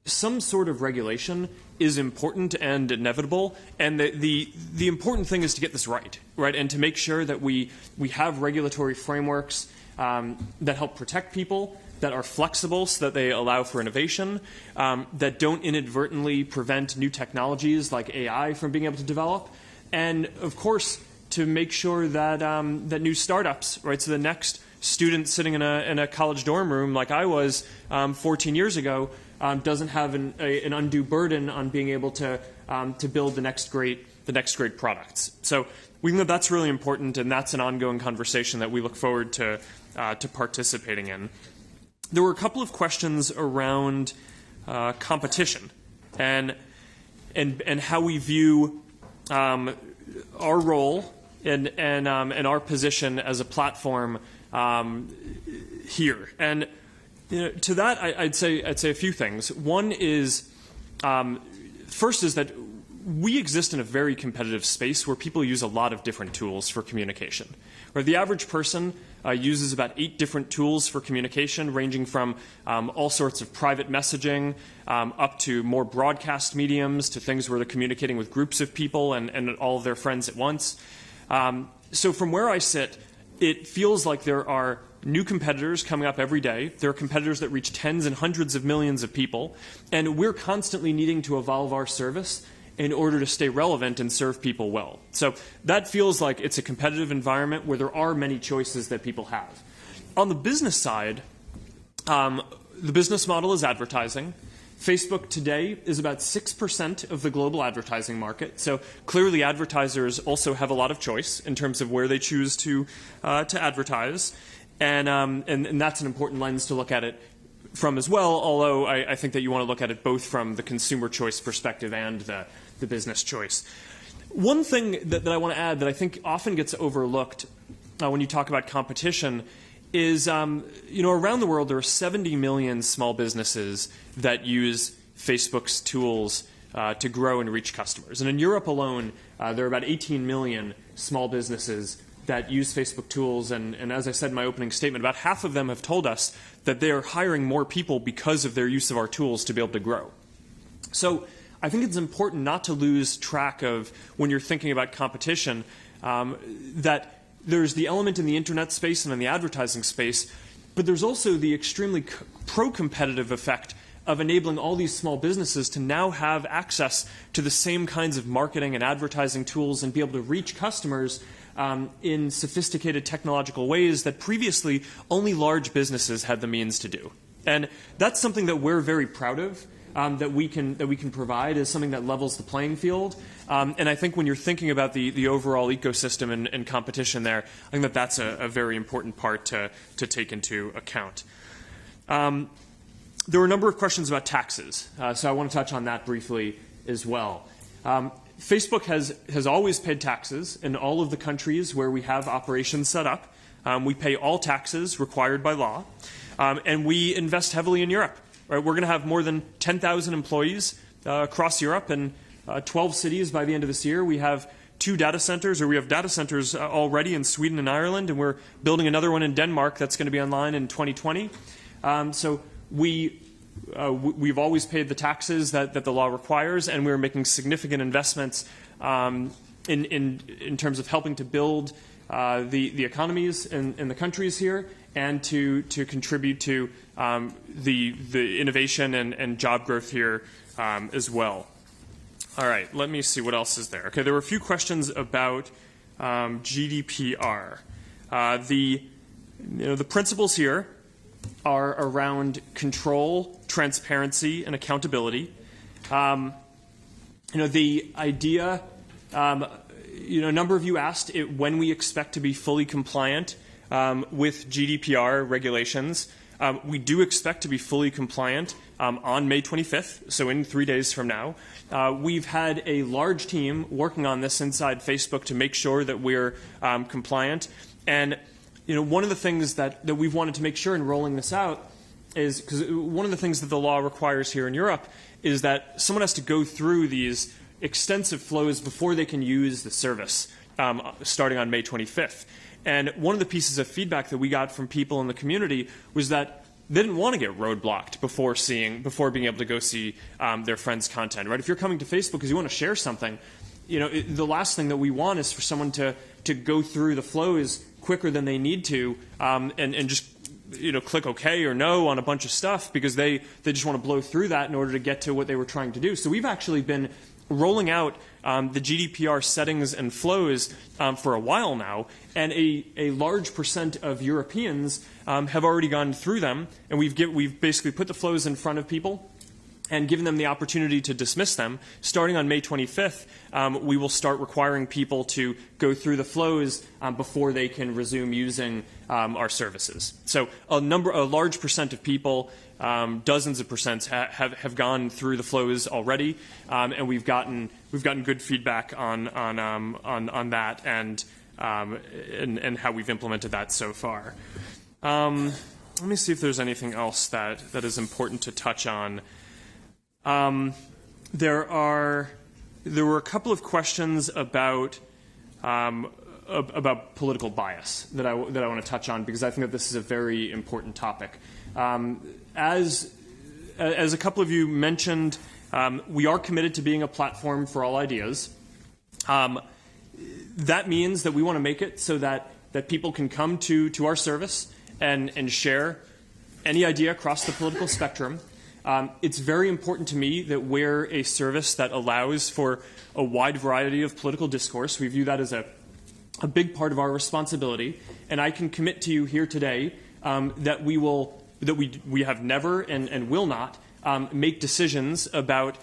S3: Some sort of regulation is important and inevitable, and the important thing is to get this right, and to make sure that we have regulatory frameworks that help protect people, that are flexible so that they allow for innovation, that don't inadvertently prevent new technologies like AI from being able to develop, and of course to make sure that that new startups, so the next student sitting in a college dorm room like I was 14 years ago doesn't have an undue burden on being able to build the next great products. So we think that that's really important, and that's an ongoing conversation that we look forward to participating in. There were a couple of questions around competition and how we view our role and our position as a platform here. And to that, I'd say a few things. One is, first is that we exist in a very competitive space where people use a lot of different tools for communication. Where the average person uses about 8 different tools for communication, ranging from all sorts of private messaging up to more broadcast mediums, to things where they're communicating with groups of people and all of their friends at once. So from where I sit, it feels like there are new competitors coming up every day. There are competitors that reach tens and hundreds of millions of people, and we're constantly needing to evolve our service in order to stay relevant and serve people well. So that feels like it's a competitive environment where there are many choices that people have. On the business side, the business model is advertising. Facebook today is about 6% of the global advertising market. So clearly advertisers also have a lot of choice in terms of where they choose to advertise. And that's an important lens to look at it from as well, although I think that you want to look at it both from the consumer choice perspective and the business choice. One thing that I want to add that I think often gets overlooked when you talk about competition is, around the world there are 70 million small businesses that use Facebook's tools to grow and reach customers. And in Europe alone, there are about 18 million small businesses that use Facebook tools. And as I said in my opening statement, about half of them have told us that they are hiring more people because of their use of our tools to be able to grow. So I think it's important not to lose track of, when you're thinking about competition, that there's the element in the internet space and in the advertising space, but there's also the extremely pro-competitive effect of enabling all these small businesses to now have access to the same kinds of marketing and advertising tools and be able to reach customers in sophisticated technological ways that previously only large businesses had the means to do. And that's something that we're very proud of. That we can provide is something that levels the playing field. And I think when you're thinking about the overall ecosystem and competition there, I think that that's a very important part to take into account. There were a number of questions about taxes, so I want to touch on that briefly as well. Facebook has always paid taxes in all of the countries where we have operations set up. We pay all taxes required by law, and we invest heavily in Europe. Right, we're going to have more than 10,000 employees across Europe and 12 cities by the end of this year. We have 2 data centers, or we have data centers already in Sweden and Ireland, and we're building another one in Denmark that's going to be online in 2020. So we've always paid the taxes that the law requires, and we're making significant investments in terms of helping to build the economies in the countries here, and to contribute to the innovation and job growth here as well. All right, let me see what else is there. Okay, there were a few questions about GDPR. The principles here are around control, transparency, and accountability. The idea, a number of you asked when we expect to be fully compliant with GDPR regulations. We do expect to be fully compliant on May 25th, so in 3 days from now. We've had a large team working on this inside Facebook to make sure that we're compliant. And one of the things that we've wanted to make sure in rolling this out is, because one of the things that the law requires here in Europe is that someone has to go through these extensive flows before they can use the service, starting on May 25th. And one of the pieces of feedback that we got from people in the community was that they didn't want to get roadblocked before being able to go see their friends' content. Right? If you're coming to Facebook because you want to share something, the last thing that we want is for someone to go through the flows quicker than they need to, and just click OK or no on a bunch of stuff because they just want to blow through that in order to get to what they were trying to do. So we've actually been rolling out the GDPR settings and flows for a while now, and a large percent of Europeans have already gone through them, and we've basically put the flows in front of people and given them the opportunity to dismiss them. Starting on May 25th, we will start requiring people to go through the flows before they can resume using our services. So a large percent of people, dozens of percents, have gone through the flows already, and we've gotten good feedback on that and how we've implemented that so far. Let me see if there's anything else that is important to touch on. There were a couple of questions about political bias that I want to touch on, because I think that this is a very important topic. As a couple of you mentioned, we are committed to being a platform for all ideas. That means that we want to make it so that people can come to our service and share any idea across the political spectrum. It's very important to me that we're a service that allows for a wide variety of political discourse. We view that as a big part of our responsibility, and I can commit to you here today that we have never and will not make decisions about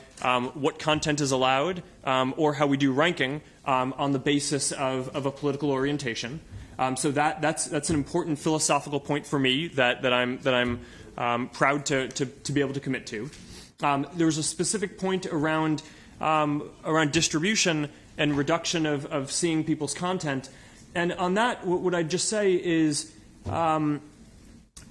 S3: what content is allowed or how we do ranking on the basis of a political orientation. So that's an important philosophical point for me that I'm proud to be able to commit to. There was a specific point around distribution and reduction of seeing people's content. And on that, what I'd just say is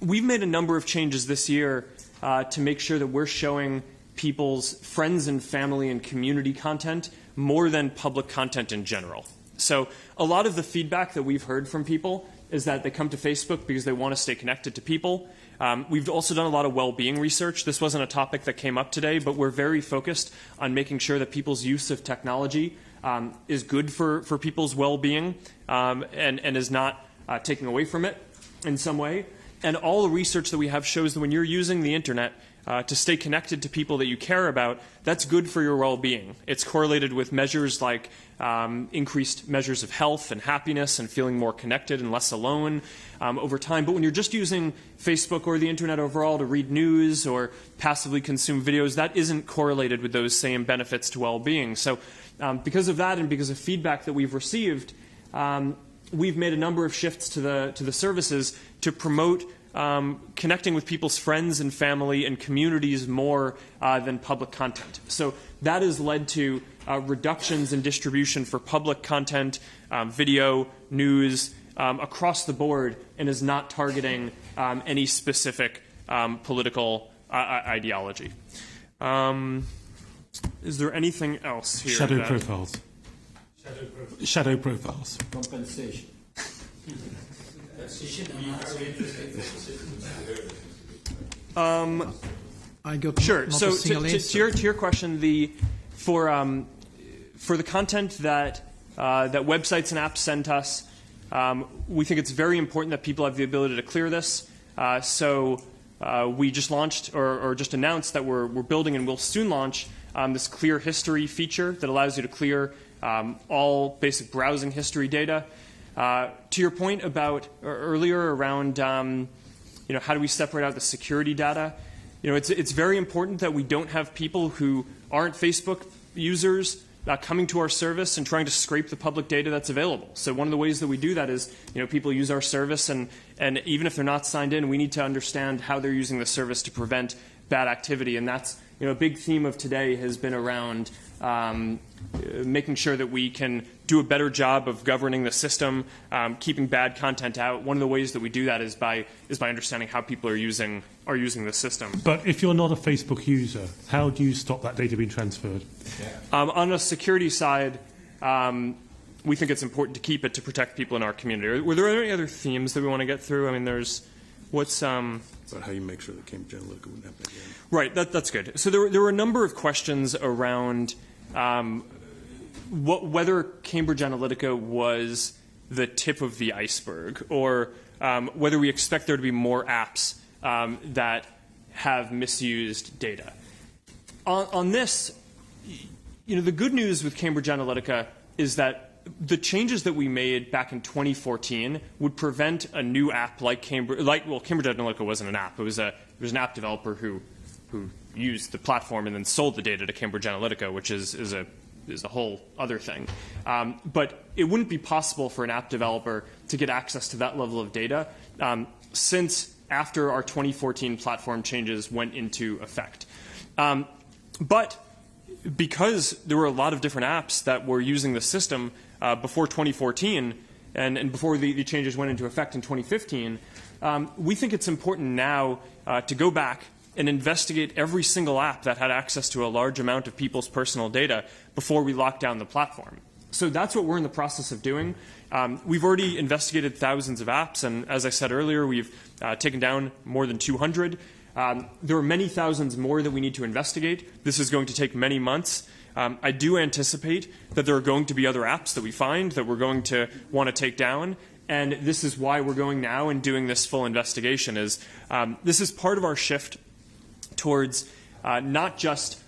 S3: we've made a number of changes this year to make sure that we're showing people's friends and family and community content more than public content in general. So a lot of the feedback that we've heard from people is that they come to Facebook because they want to stay connected to people. We've also done a lot of well-being research. This wasn't a topic that came up today, but we're very focused on making sure that people's use of technology is good for people's well-being and is not taking away from it in some way. And all the research that we have shows that when you're using the internet to stay connected to people that you care about, that's good for your well-being. It's correlated with measures like increased measures of health and happiness and feeling more connected and less alone over time. But when you're just using Facebook or the internet overall to read news or passively consume videos, that isn't correlated with those same benefits to well-being. So because of that and because of feedback that we've received, we've made a number of shifts to the services to promote connecting with people's friends and family and communities more than public content. So that has led to reductions in distribution for public content, video, news, across the board, and is not targeting any specific political ideology. Is there anything else here?
S6: Shadow profiles. Shadow profiles.
S7: Compensation.
S8: I got
S3: sure. So to your question, for the content that websites and apps send us, we think it's very important that people have the ability to clear this. So we just launched or just announced that we're building and will soon launch this clear history feature that allows you to clear all basic browsing history data. To your point about earlier around, how do we separate out the security data? It's very important that we don't have people who aren't Facebook users coming to our service and trying to scrape the public data that's available. So one of the ways that we do that is, people use our service, and even if they're not signed in, we need to understand how they're using the service to prevent bad activity. And that's, a big theme of today has been around making sure that we can do a better job of governing the system, keeping bad content out. One of the ways that we do that is by understanding how people are using the system.
S6: But if you're not a Facebook user, how do you stop that data being transferred?
S3: On the security side, we think it's important to keep it to protect people in our community. Were there any other themes that we want to get through? I mean, there's what's
S2: about how you make sure that Cambridge Analytica wouldn't happen again.
S3: Right, that's good. So there were a number of questions around whether Cambridge Analytica was the tip of the iceberg, or whether we expect there to be more apps that have misused data. On this, the good news with Cambridge Analytica is that the changes that we made back in 2014 would prevent a new app like Cambridge Analytica wasn't an app. It was an app developer who used the platform and then sold the data to Cambridge Analytica, which is a whole other thing. But it wouldn't be possible for an app developer to get access to that level of data since after our 2014 platform changes went into effect. But because there were a lot of different apps that were using the system before 2014 and before the changes went into effect in 2015, we think it's important now to go back and investigate every single app that had access to a large amount of people's personal data before we lock down the platform. So that's what we're in the process of doing. We've already investigated thousands of apps, and as I said earlier, we've taken down more than 200. There are many thousands more that we need to investigate. This is going to take many months. I do anticipate that there are going to be other apps that we find that we're going to want to take down, and this is why we're going now and doing this full investigation. This is part of our shift towards not just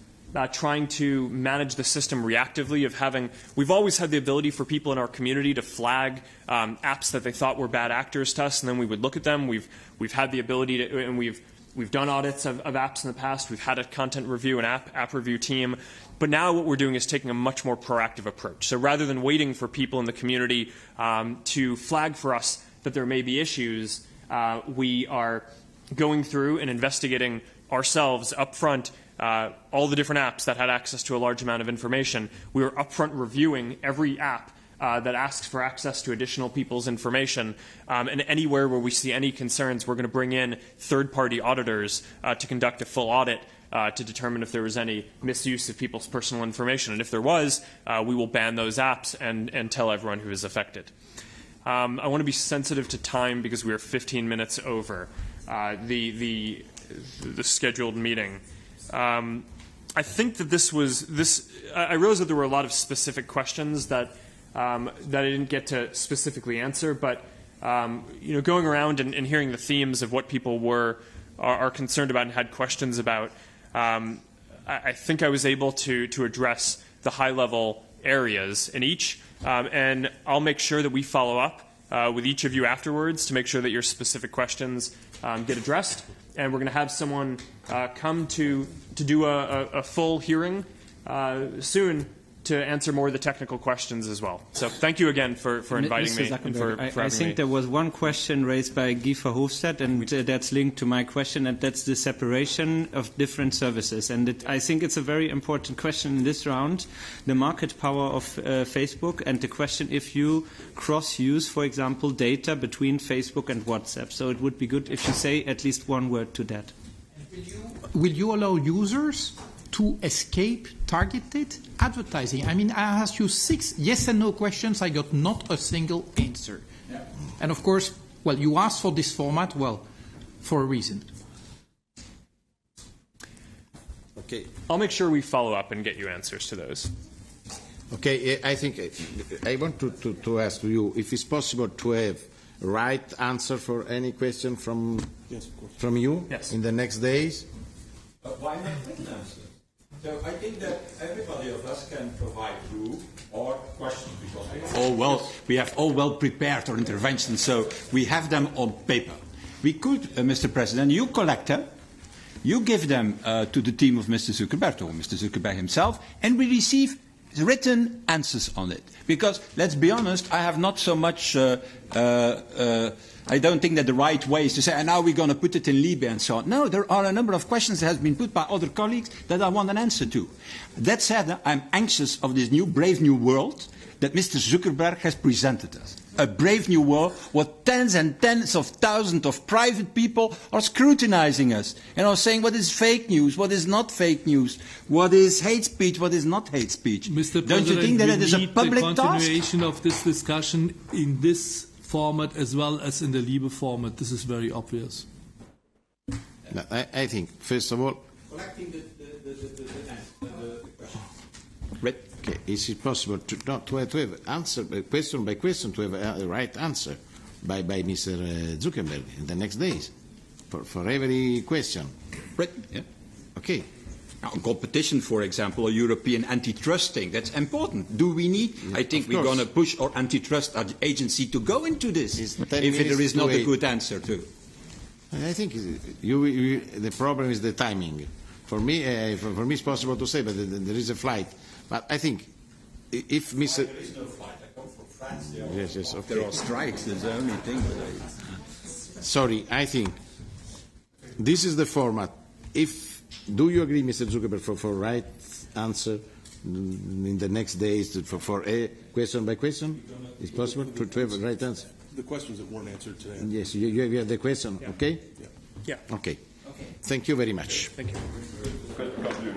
S3: trying to manage the system reactively we've always had the ability for people in our community to flag apps that they thought were bad actors to us, and then we would look at them. We've had the ability to, and we've done audits of apps in the past. We've had a content review and app review team. But now what we're doing is taking a much more proactive approach. So rather than waiting for people in the community to flag for us that there may be issues, we are going through and investigating ourselves up front all the different apps that had access to a large amount of information. We were upfront reviewing every app that asks for access to additional people's information. And anywhere where we see any concerns, we're going to bring in third-party auditors to conduct a full audit to determine if there was any misuse of people's personal information. And if there was, we will ban those apps and tell everyone who is affected. I want to be sensitive to time because we are 15 minutes over the scheduled meeting. I think that I realized that there were a lot of specific questions that I didn't get to specifically answer, but going around and hearing the themes of what people are concerned about and had questions about, I think I was able to address the high-level areas in each, and I'll make sure that we follow up with each of you afterwards to make sure that your specific questions get addressed. And we're going to have someone come to do a full hearing soon to answer more of the technical questions as well. So thank you again for inviting me and for having me.
S17: I think there was one question raised by Guy Verhofstadt, and that's linked to my question, and that's the separation of different services. And I think it's a very important question in this round, the market power of Facebook, and the question if you cross-use, for example, data between Facebook and WhatsApp. So it would be good if you say at least one word to that.
S8: Will you allow users to escape targeted advertising? I mean, I asked you 6 yes and no questions. I got not a single answer. Yeah. And of course, well, you asked for this format, well, for a reason.
S3: Okay. I'll make sure we follow up and get you answers to those.
S2: Okay, I think I want to ask you if it's possible to have a right answer for any question from you in the next days.
S7: Why not written answers? So I think that everybody of us can provide you or questions because we have all well prepared our interventions, so we have them on paper. We could, Mr. President, you collect them, you give them to the team of Mr. Zuckerberg or Mr. Zuckerberg himself, and we receive written answers on it. Because, let's be honest, I have not so much I don't think that the right way is to say, and now we're going to put it in Libya and so on. No, there are a number of questions that have been put by other colleagues that I want an answer to. That said, I'm anxious of this brave new world that Mr. Zuckerberg has presented us. A brave new world where tens and tens of thousands of private people are scrutinizing us and are saying what is fake news, what is not fake news, what is hate speech, what is not hate speech.
S5: Mr.
S3: Don't you think that it is a public task?
S5: The continuation of this discussion in this format as well as in the Liebe format. This is very obvious.
S2: No, I think, first of all,
S7: collecting the
S2: question. Okay, is it possible to have answer question by question to have a right answer by Mr. Zuckerberg in the next days for every question?
S7: Right. Yeah.
S2: Okay.
S7: Now, competition, for example, a European antitrust thing, that's important. Do we need? I think we're going to push our antitrust agency to go into this if there is not a good answer to.
S2: I think the problem is the timing. For me, it's possible to say, but there is a flight. But I think if Mr.
S7: There is no flight. I come from France.
S2: Yes, okay.
S7: There are strikes. That's the only thing.
S2: Sorry, I think this is the format. Do you agree, Mr. Zuckerberg, for right answer in the next days for a question by question? Is possible to have a right answer?
S18: The questions that weren't answered today.
S2: Yes, you have the question, okay?
S3: Yeah.
S2: Okay. Thank you very much.
S3: Thank you.